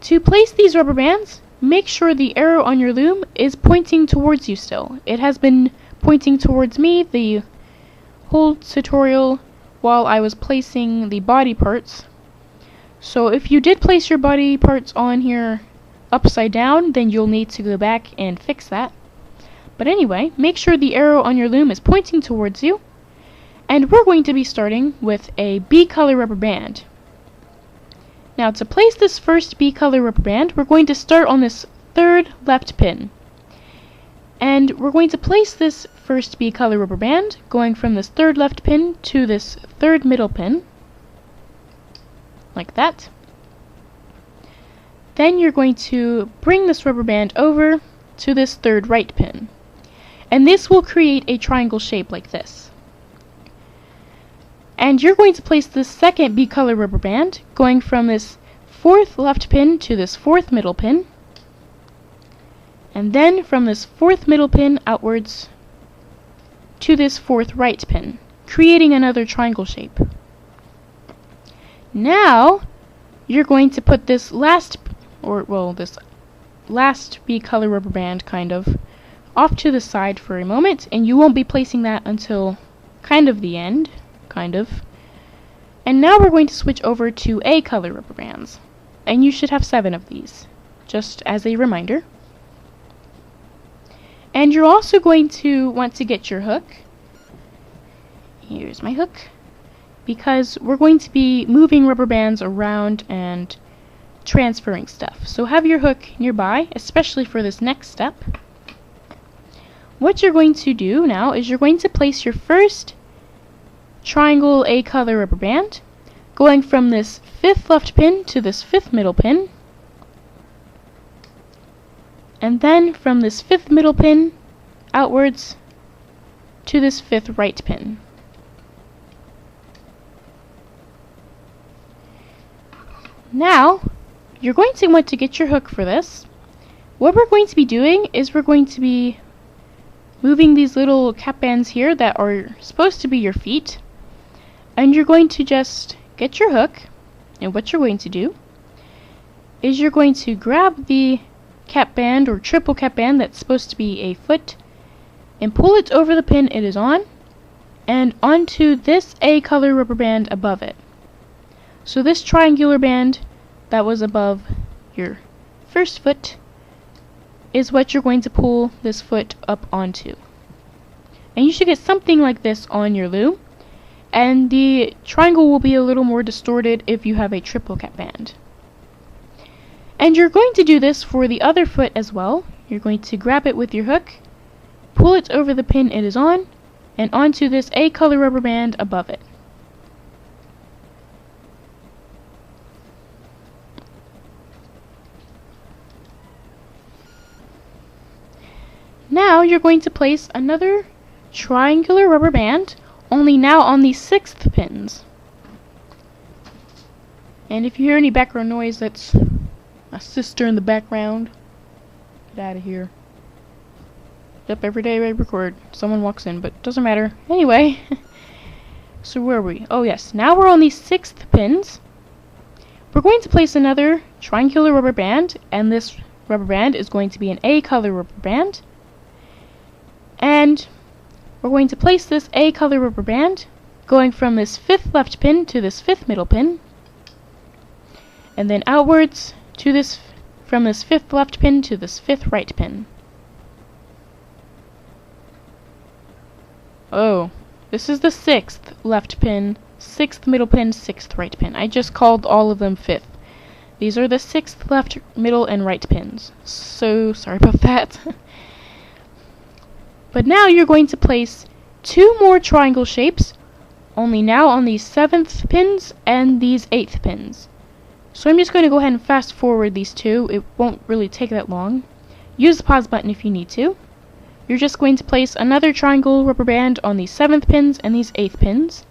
to place these rubber bands, make sure the arrow on your loom is pointing towards you still. It has been pointing towards me the whole tutorial while I was placing the body parts. So if you did place your body parts on here upside down, then you'll need to go back and fix that. But anyway, make sure the arrow on your loom is pointing towards you. And we're going to be starting with a B color rubber band. Now to place this first B color rubber band, we're going to start on this 3rd left pin. And we're going to place this first B color rubber band going from this 3rd left pin to this 3rd middle pin. Like that. Then you're going to bring this rubber band over to this 3rd right pin. And this will create a triangle shape like this. And you're going to place this second B color rubber band going from this 4th left pin to this 4th middle pin. And then from this 4th middle pin outwards to this 4th right pin, creating another triangle shape. Now you're going to put this last B color rubber band kind of off to the side for a moment, and you won't be placing that until kind of the end, And now we're going to switch over to A color rubber bands, and you should have 7 of these, just as a reminder. And you're also going to want to get your hook. Here's my hook. Because we're going to be moving rubber bands around and transferring stuff. So have your hook nearby, especially for this next step. What you're going to do now is you're going to place your first triangle A color rubber band going from this 5th left pin to this 5th middle pin. And then from this 5th middle pin outwards to this 5th right pin. Now, you're going to want to get your hook for this. What we're going to be doing is we're going to be moving these little cap bands here that are supposed to be your feet. And you're going to just get your hook, and what you're going to do is you're going to grab the cap band or triple cap band that's supposed to be a foot and pull it over the pin it is on and onto this A color rubber band above it. So this triangular band that was above your first foot is what you're going to pull this foot up onto. And you should get something like this on your loom, and the triangle will be a little more distorted if you have a triple cap band. And you're going to do this for the other foot as well. You're going to grab it with your hook, pull it over the pin it is on, and onto this A color rubber band above it. Now you're going to place another triangular rubber band, only now on the 6th pins. And if you hear any background noise, that's my sister in the background. Get out of here. Yep, every day I record, someone walks in, but doesn't matter. Anyway, so where are we? Oh yes, now we're on the 6th pins. We're going to place another triangular rubber band, and this rubber band is going to be an A color rubber band. And we're going to place this A color rubber band going from this 5th left pin to this 5th middle pin, and then outwards to this from this 5th left pin to this 5th right pin. Oh, this is the 6th left pin, 6th middle pin, 6th right pin. I just called all of them 5th. These are the 6th left, middle, and right pins. So sorry about that. But now you're going to place 2 more triangle shapes, only now on these 7th pins and these 8th pins. So I'm just going to go ahead and fast forward these 2. It won't really take that long. Use the pause button if you need to. You're just going to place another triangle rubber band on these 7th pins and these 8th pins.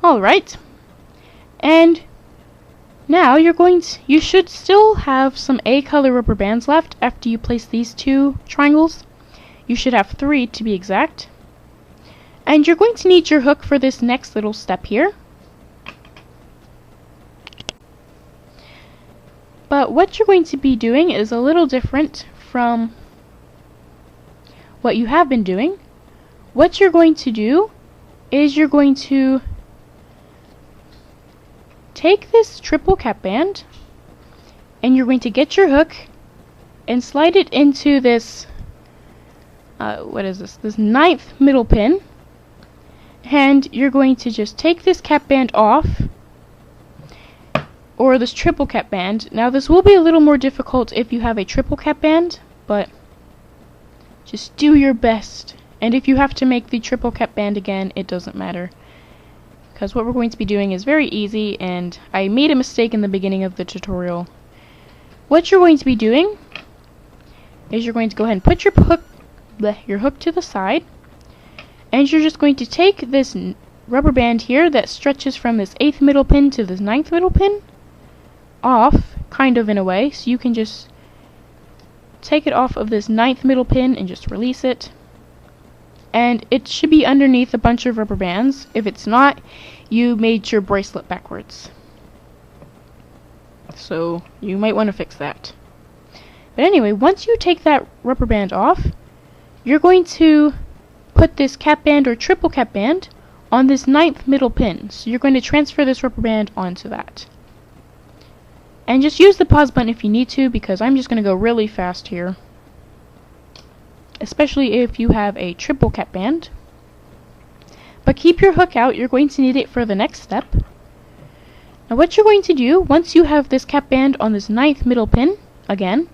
Alright. And now you should still have some A color rubber bands left after you place these 2 triangles. You should have 3 to be exact. And you're going to need your hook for this next little step here. But what you're going to be doing is a little different from what you have been doing. What you're going to do is you're going to take this triple cap band and you're going to get your hook and slide it into this this 9th middle pin, and you're going to just take this cap band off, or this triple cap band. Now this will be a little more difficult if you have a triple cap band, but just do your best. And if you have to make the triple cap band again, it doesn't matter, because what we're going to be doing is very easy, and I made a mistake in the beginning of the tutorial. What you're going to be doing is you're going to go ahead and put your hook to the side, and you're just going to take this rubber band here that stretches from this 8th middle pin to this 9th middle pin off, kind of in a way, so you can just take it off of this 9th middle pin and just release it. And it should be underneath a bunch of rubber bands. If it's not, you made your bracelet backwards. So you might want to fix that. But anyway, once you take that rubber band off, you're going to put this cap band or triple cap band on this 9th middle pin. So you're going to transfer this rubber band onto that. And just use the pause button if you need to, because I'm just going to go really fast here. Especially if you have a triple cap band. But keep your hook out, you're going to need it for the next step. Now what you're going to do, once you have this cap band on this 9th middle pin, again,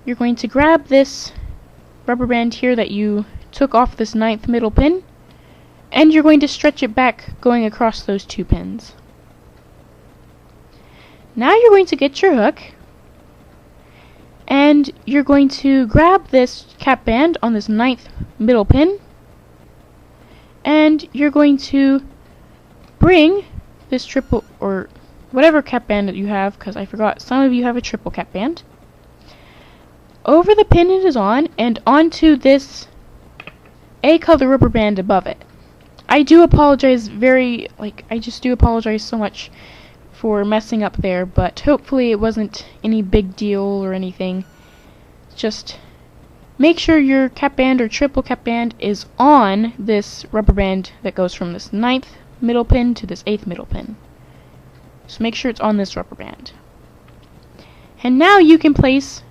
you're going to grab this rubber band here that you took off this 9th middle pin, and you're going to stretch it back going across those 2 pins. Now you're going to get your hook, and you're going to grab this cap band on this 9th middle pin, and you're going to bring this triple, or whatever cap band that you have, because I forgot some of you have a triple cap band, over the pin it is on, and onto this A color rubber band above it. I do apologize I just do apologize so much for messing up there, but hopefully it wasn't any big deal or anything. Just make sure your cap band or triple cap band is on this rubber band that goes from this 9th middle pin to this 8th middle pin. So make sure it's on this rubber band. And now you can place,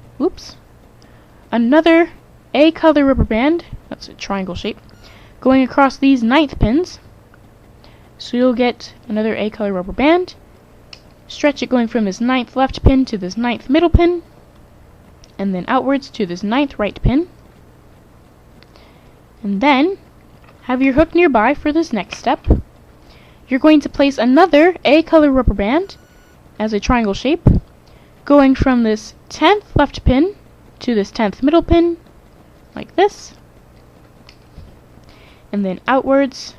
another A color rubber band, that's a triangle shape, going across these 9th pins. So you'll get another A color rubber band, stretch it going from this 9th left pin to this 9th middle pin, and then outwards to this 9th right pin. And then have your hook nearby for this next step. You're going to place another A color rubber band as a triangle shape, going from this 10th left pin to this 10th middle pin, like this, and then outwards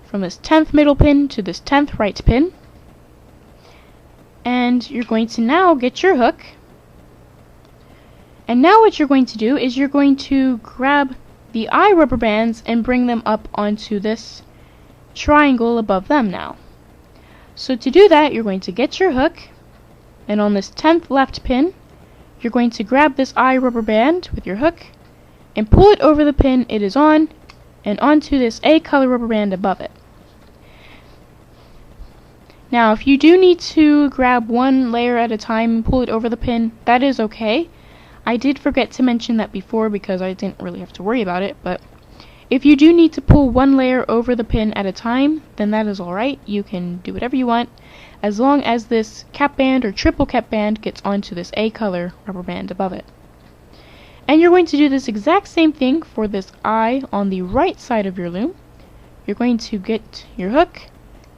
from this 10th middle pin to this 10th right pin. And you're going to now get your hook, and now what you're going to do is you're going to grab the eye rubber bands and bring them up onto this triangle above them now. So to do that, you're going to get your hook, and on this 10th left pin, you're going to grab this eye rubber band with your hook and pull it over the pin it is on and onto this A color rubber band above it. Now, if you do need to grab one layer at a time and pull it over the pin, that is okay. I did forget to mention that before because I didn't really have to worry about it, but If you do need to pull one layer over the pin at a time, then that is alright. You can do whatever you want, as long as this cap band or triple cap band gets onto this A color rubber band above it. And you're going to do this exact same thing for this eye on the right side of your loom. You're going to get your hook,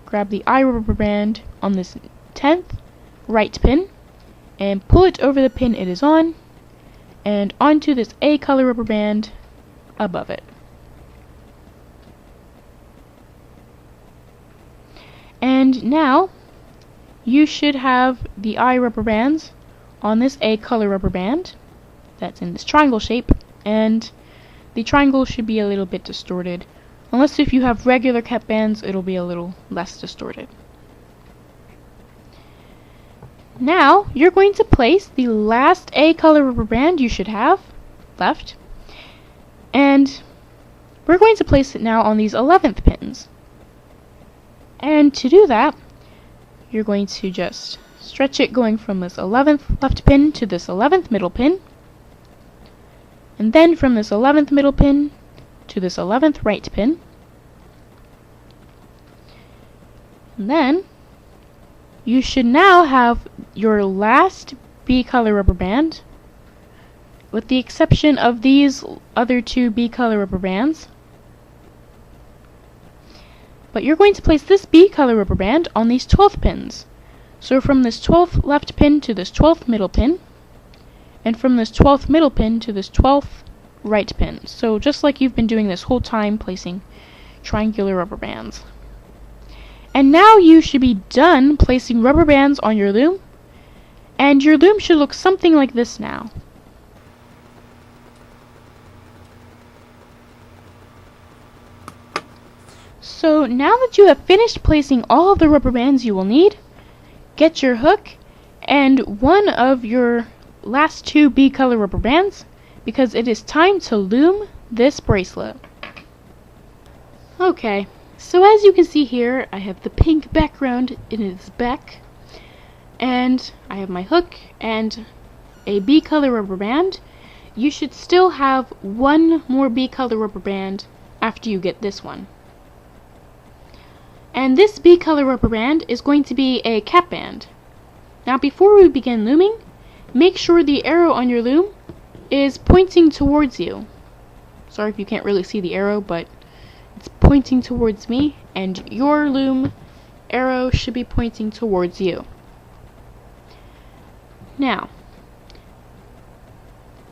grab the eye rubber band on this 10th right pin, and pull it over the pin it is on, and onto this A color rubber band above it. And now you should have the eye rubber bands on this A color rubber band that's in this triangle shape, and the triangle should be a little bit distorted. Unless if you have regular cap bands, it'll be a little less distorted. Now you're going to place the last A color rubber band you should have left, and we're going to place it now on these 11th pins. And to do that, you're going to just stretch it going from this 11th left pin to this 11th middle pin, and then from this 11th middle pin to this 11th right pin. And then you should now have your last B color rubber band, with the exception of these other two B color rubber bands. But you're going to place this B color rubber band on these 12th pins. So from this 12th left pin to this 12th middle pin, and from this 12th middle pin to this 12th right pin. So just like you've been doing this whole time, placing triangular rubber bands. And now you should be done placing rubber bands on your loom, and your loom should look something like this now. So now that you have finished placing all of the rubber bands you will need, get your hook and one of your last two B color rubber bands, because it is time to loom this bracelet. Okay, so as you can see here, I have the pink background in its back, and I have my hook and a B color rubber band. You should still have one more B color rubber band after you get this one. And this B color rubber band is going to be a cap band. Now before we begin looming, make sure the arrow on your loom is pointing towards you. Sorry if you can't really see the arrow, but it's pointing towards me, and your loom arrow should be pointing towards you. Now,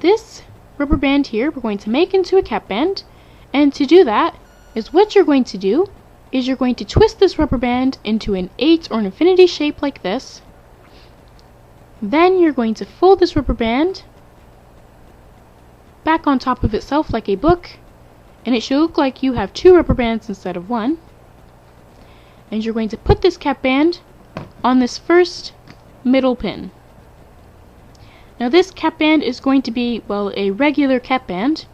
this rubber band here we're going to make into a cap band, and to do that is what you're going to do is you're going to twist this rubber band into an 8 or an infinity shape like this. Then you're going to fold this rubber band back on top of itself like a book, and it should look like you have two rubber bands instead of one. And you're going to put this cap band on this first middle pin. Now this cap band is going to be, well, a regular cap band,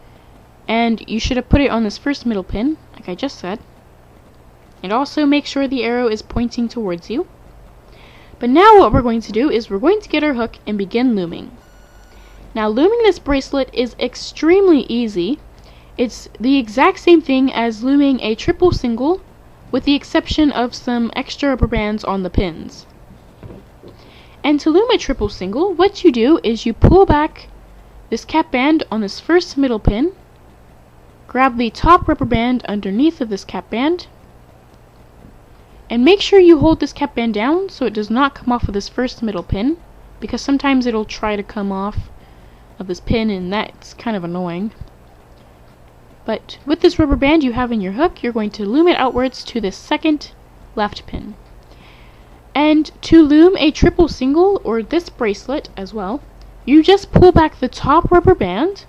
and you should have put it on this first middle pin, like I just said. And also make sure the arrow is pointing towards you. But now what we're going to do is we're going to get our hook and begin looming. Now looming this bracelet is extremely easy. It's the exact same thing as looming a triple single, with the exception of some extra rubber bands on the pins. And to loom a triple single, what you do is you pull back this cap band on this first middle pin, grab the top rubber band underneath of this cap band, and make sure you hold this cap band down so it does not come off of this first middle pin, because sometimes it'll try to come off of this pin, and that's kind of annoying. But with this rubber band you have in your hook, you're going to loom it outwards to this second left pin. And to loom a triple single, or this bracelet as well, you just pull back the top rubber band,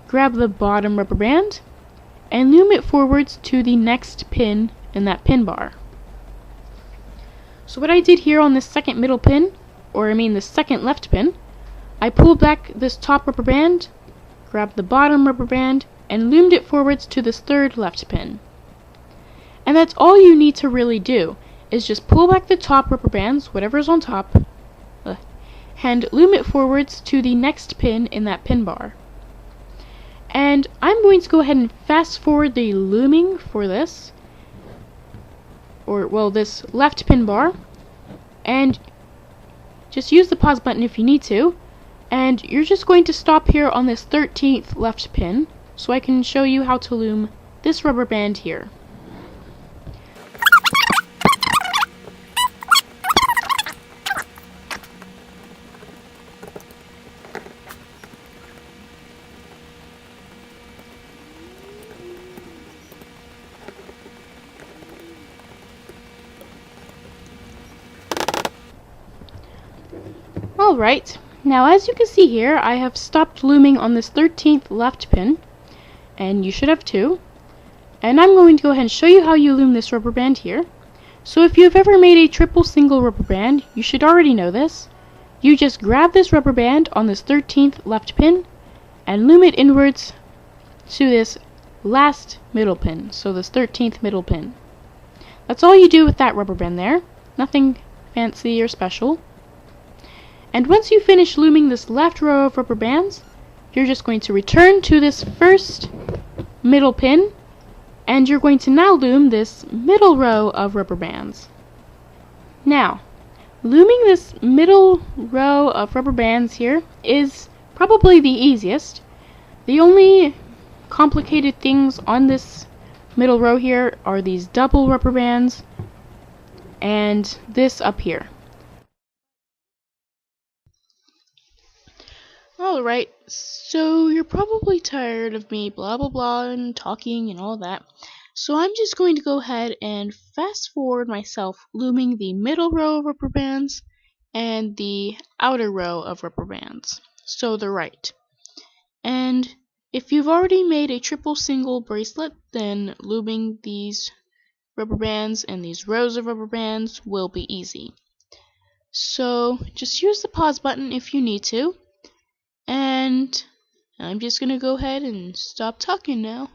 grab the bottom rubber band, and loom it forwards to the next pin in that pin bar. So what I did here on this second middle pin, or I mean the second left pin, I pulled back this top rubber band, grabbed the bottom rubber band, and loomed it forwards to this third left pin. And that's all you need to really do, is just pull back the top rubber bands, whatever's on top, and loom it forwards to the next pin in that pin bar. And I'm going to go ahead and fast forward the looming for this, or well, this left pin bar, and just use the pause button if you need to. And you're just going to stop here on this 13th left pin so I can show you how to loom this rubber band here. Alright, now as you can see here, I have stopped looming on this 13th left pin, and you should have too. And I'm going to go ahead and show you how you loom this rubber band here. So if you've ever made a triple single rubber band, you should already know this. You just grab this rubber band on this 13th left pin and loom it inwards to this last middle pin, so this 13th middle pin. That's all you do with that rubber band there. Nothing fancy or special. And once you finish looming this left row of rubber bands, you're just going to return to this first middle pin, and you're going to now loom this middle row of rubber bands. Now, looming this middle row of rubber bands here is probably the easiest. The only complicated things on this middle row here are these double rubber bands and this up here. Alright, so you're probably tired of me blah blah blah and talking and all that. So I'm just going to go ahead and fast forward myself looming the middle row of rubber bands and the outer row of rubber bands. So the right. And if you've already made a triple single bracelet, then looming these rubber bands and these rows of rubber bands will be easy. So just use the pause button if you need to. And I'm just gonna go ahead and stop talking now.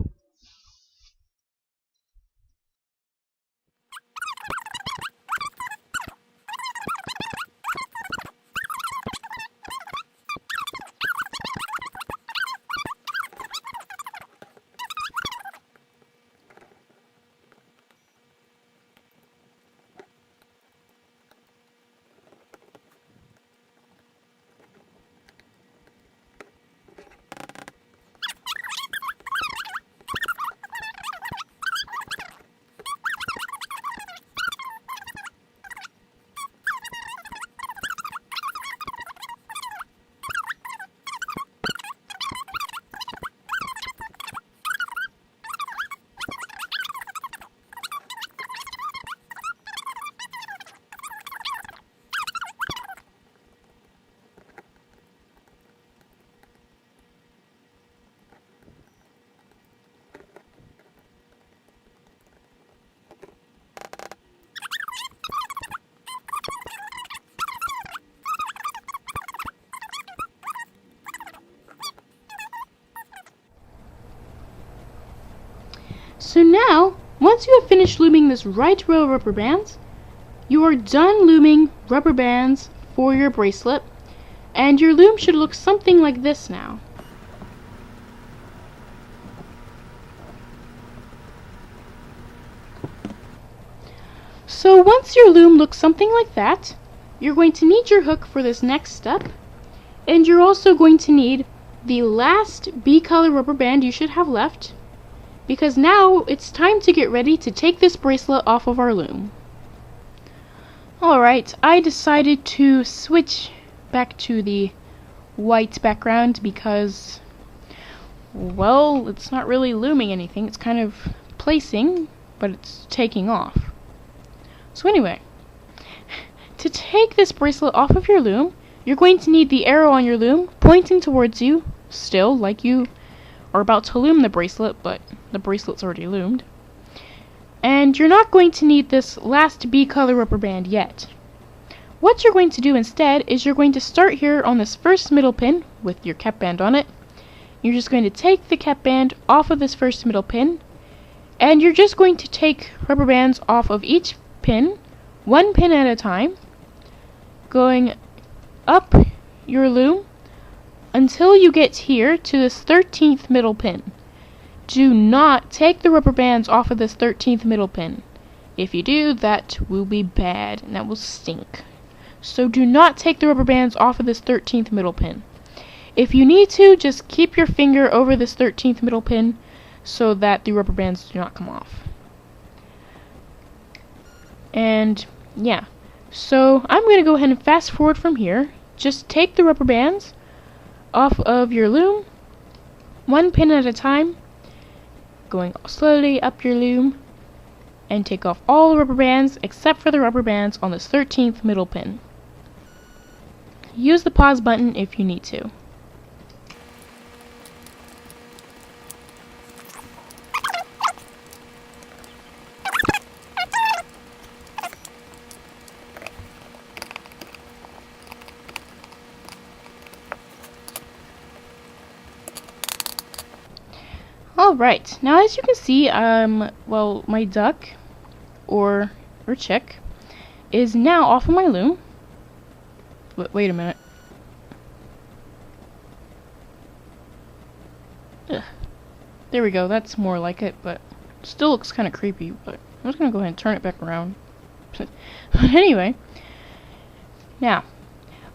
So now, once you have finished looming this right row of rubber bands, you are done looming rubber bands for your bracelet, and your loom should look something like this now. So once your loom looks something like that, you're going to need your hook for this next step, and you're also going to need the last B-color rubber band you should have left, because now it's time to get ready to take this bracelet off of our loom. Alright, I decided to switch back to the white background because, well, it's not really looming anything. It's kind of placing, but it's taking off. So anyway, to take this bracelet off of your loom, you're going to need the arrow on your loom pointing towards you, still, like you are about to loom the bracelet, but the bracelet's already loomed. And you're not going to need this last B-color rubber band yet. What you're going to do instead is you're going to start here on this first middle pin with your cap band on it. You're just going to take the cap band off of this first middle pin, and you're just going to take rubber bands off of each pin, one pin at a time, going up your loom until you get here to this 13th middle pin. Do not take the rubber bands off of this 13th middle pin. If you do, that will be bad and that will stink. So do not take the rubber bands off of this 13th middle pin. If you need to, just keep your finger over this 13th middle pin so that the rubber bands do not come off. And yeah, so I'm going to go ahead and fast forward from here. Just take the rubber bands off of your loom, one pin at a time, going slowly up your loom, and take off all the rubber bands except for the rubber bands on this 13th middle pin. Use the pause button if you need to. Alright, now as you can see, well, my duck, or chick, is now off of my loom. Wait a minute. Ugh. There we go, that's more like it, but still looks kind of creepy, but I'm just going to go ahead and turn it back around. But anyway, now,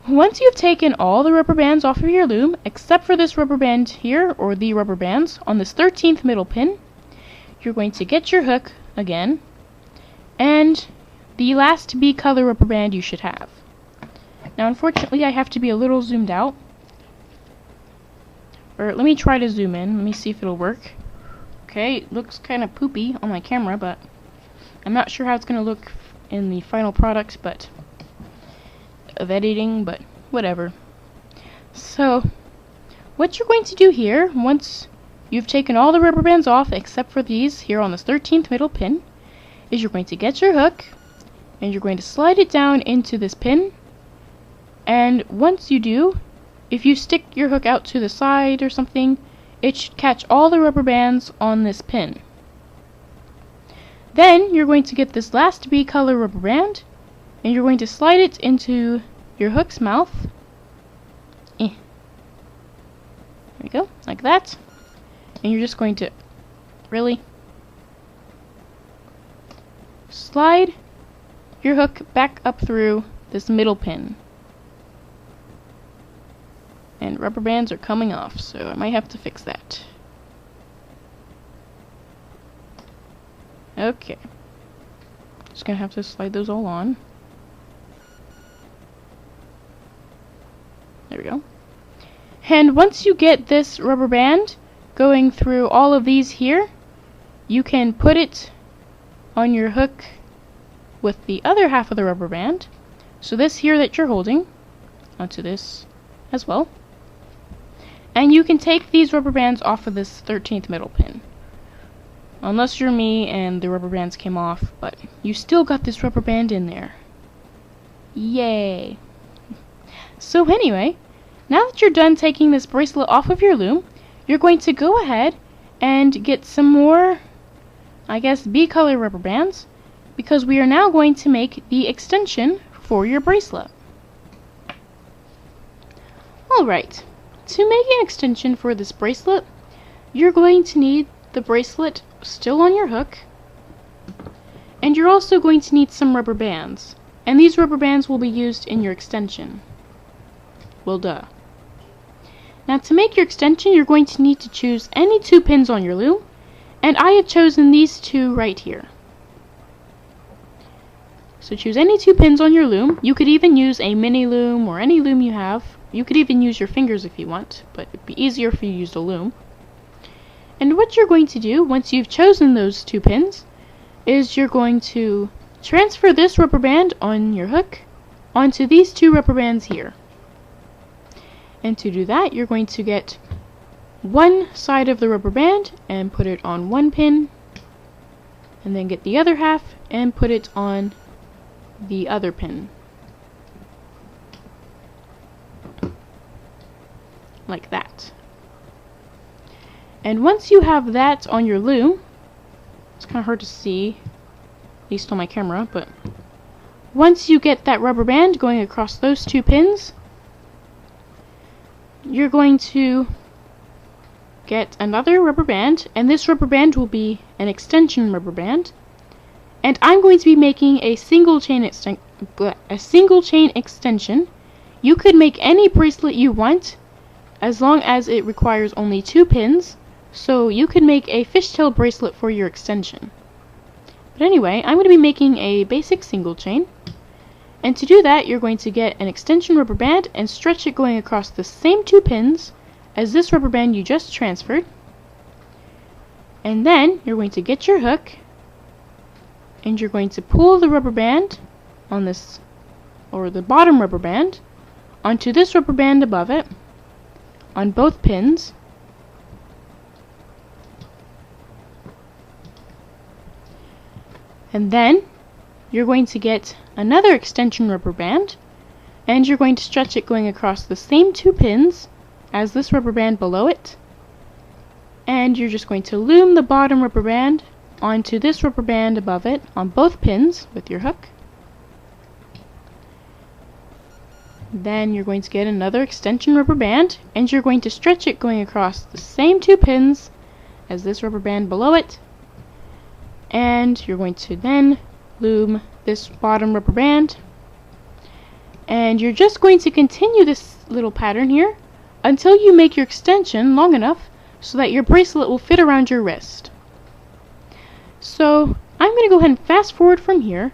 once you've taken all the rubber bands off of your loom, except for this rubber band here, or the rubber bands, on this 13th middle pin, you're going to get your hook again, and the last B color rubber band you should have. Now unfortunately I have to be a little zoomed out. Or let me try to zoom in, let me see if it'll work. Okay, it looks kind of poopy on my camera, but I'm not sure how it's going to look in the final product, but of editing, but whatever. So what you're going to do here, once you've taken all the rubber bands off except for these here on this 13th middle pin, is you're going to get your hook and you're going to slide it down into this pin, and once you do, if you stick your hook out to the side or something, it should catch all the rubber bands on this pin. Then you're going to get this last B color rubber band and you're going to slide it into your hook's mouth. There we go, like that. And you're just going to slide your hook back up through this middle pin. And rubber bands are coming off, so I might have to fix that. Okay. Just gonna have to slide those all on. There we go. And once you get this rubber band going through all of these here, you can put it on your hook with the other half of the rubber band. So this here that you're holding, onto this as well. And you can take these rubber bands off of this 13th middle pin. Unless you're me and the rubber bands came off, but you still got this rubber band in there. Yay! So anyway, now that you're done taking this bracelet off of your loom, you're going to go ahead and get some more, I guess, B color rubber bands, because we are now going to make the extension for your bracelet. Alright, to make an extension for this bracelet, you're going to need the bracelet still on your hook, and you're also going to need some rubber bands, and these rubber bands will be used in your extension. Well, duh. Now to make your extension, you're going to need to choose any two pins on your loom, and I have chosen these two right here. So choose any two pins on your loom. You could even use a mini loom or any loom you have. You could even use your fingers if you want, but it'd be easier if you used a loom. And what you're going to do, once you've chosen those two pins, is you're going to transfer this rubber band on your hook onto these two rubber bands here. And to do that, you're going to get one side of the rubber band and put it on one pin, and then get the other half and put it on the other pin. Like that. And once you have that on your loom, it's kind of hard to see, at least on my camera, but once you get that rubber band going across those two pins, you're going to get another rubber band, and this rubber band will be an extension rubber band. And I'm going to be making a single chain extension. You could make any bracelet you want, as long as it requires only 2 pins. So you could make a fishtail bracelet for your extension. But anyway, I'm going to be making a basic single chain. And to do that, you're going to get an extension rubber band and stretch it going across the same 2 pins as this rubber band you just transferred. And then you're going to get your hook, and you're going to pull the rubber band on this, or the bottom rubber band, onto this rubber band above it, on both pins. And then you're going to get another extension rubber band, and you're going to stretch it going across the same 2 pins as this rubber band below it. And you're just going to loom the bottom rubber band onto this rubber band above it on both pins with your hook. Then you're going to get another extension rubber band, and you're going to stretch it going across the same 2 pins as this rubber band below it. And you're going to then loom this bottom rubber band, and you're just going to continue this little pattern here until you make your extension long enough so that your bracelet will fit around your wrist. So I'm going to go ahead and fast forward from here.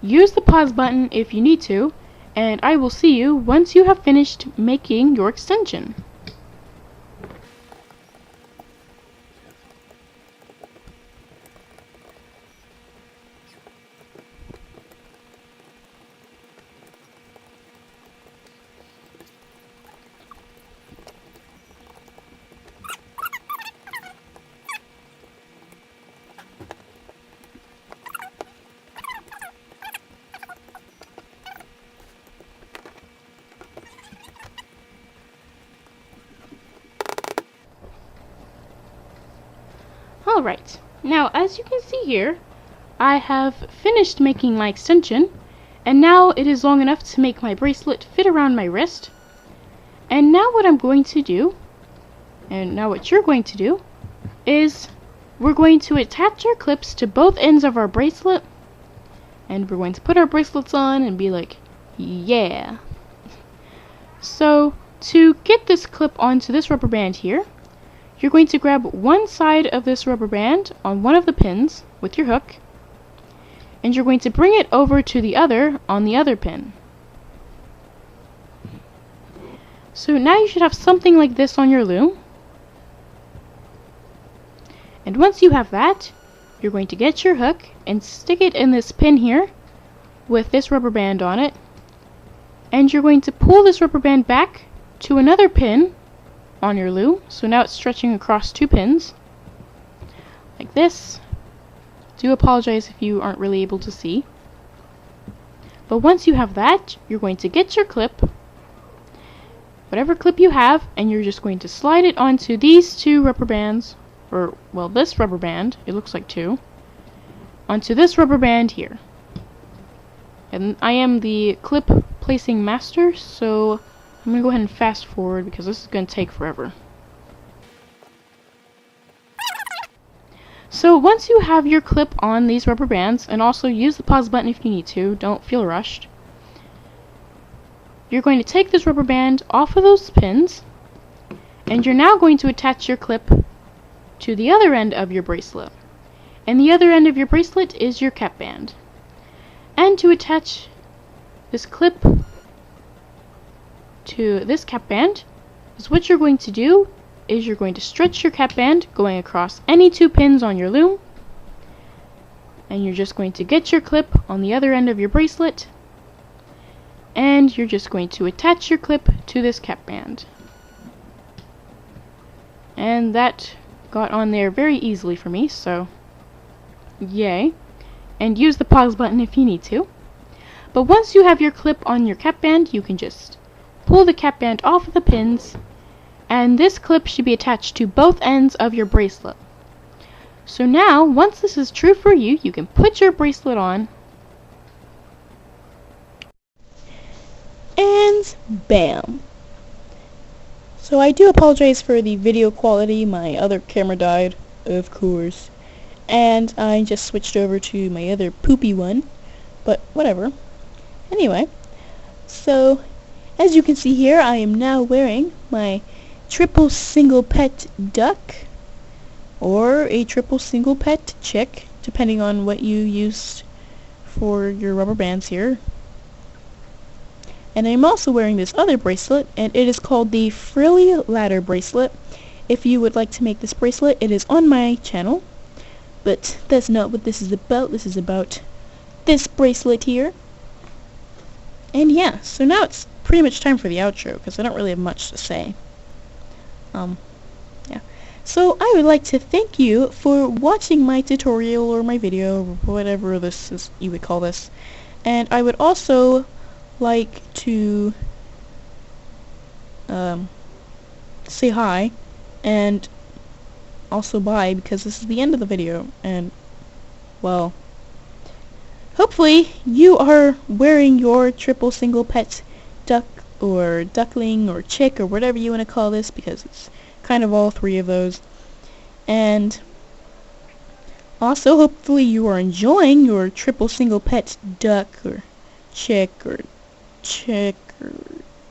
Use the pause button if you need to, and I will see you once you have finished making your extension. Alright, now as you can see here, I have finished making my extension, and now it is long enough to make my bracelet fit around my wrist. And now what I'm going to do, and now what you're going to do, is we're going to attach our clips to both ends of our bracelet, and we're going to put our bracelets on and be like, yeah. So to get this clip onto this rubber band here, you're going to grab one side of this rubber band on one of the pins with your hook, and you're going to bring it over to the other on the other pin. So now you should have something like this on your loom. And once you have that, you're going to get your hook and stick it in this pin here with this rubber band on it, and you're going to pull this rubber band back to another pin on your loom. So now it's stretching across 2 pins like this. Do apologize if you aren't really able to see. But once you have that, you're going to get your clip, whatever clip you have, and you're just going to slide it onto these 2 rubber bands, or well, this rubber band, it looks like 2, onto this rubber band here. And I am the clip placing master, so I'm going to go ahead and fast forward because this is going to take forever. So once you have your clip on these rubber bands, and also use the pause button if you need to, don't feel rushed, you're going to take this rubber band off of those pins, and you're now going to attach your clip to the other end of your bracelet. And the other end of your bracelet is your cap band. And to attach this clip to this cap band, is what you're going to do is you're going to stretch your cap band going across any 2 pins on your loom, and you're just going to get your clip on the other end of your bracelet, and you're just going to attach your clip to this cap band. And that got on there very easily for me, so yay. And use the pause button if you need to. But once you have your clip on your cap band, you can just pull the cap band off of the pins, and this clip should be attached to both ends of your bracelet. So now, once this is true for you, you can put your bracelet on, and bam! So I do apologize for the video quality. My other camera died, of course. And I just switched over to my other poopy one. But whatever. Anyway, so as you can see here, I am now wearing my triple single pet duck, or a triple single pet chick, depending on what you used for your rubber bands here. And I'm also wearing this other bracelet, and it is called the Frilly Ladder bracelet. If you would like to make this bracelet, it is on my channel. But that's not what this is about. This is about this bracelet here. And yeah, so now it's pretty much time for the outro, because I don't really have much to say. Yeah. So I would like to thank you for watching my tutorial or my video, or whatever this is you would call this. And I would also like to say hi and also bye, because this is the end of the video, and well, hopefully you are wearing your triple single pet duck or duckling or chick or whatever you want to call this, because it's kind of all three of those. And also hopefully you are enjoying your triple single pet duck or chick or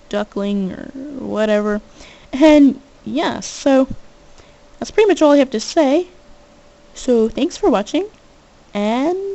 duckling or whatever. And yeah, so that's pretty much all I have to say. So thanks for watching, and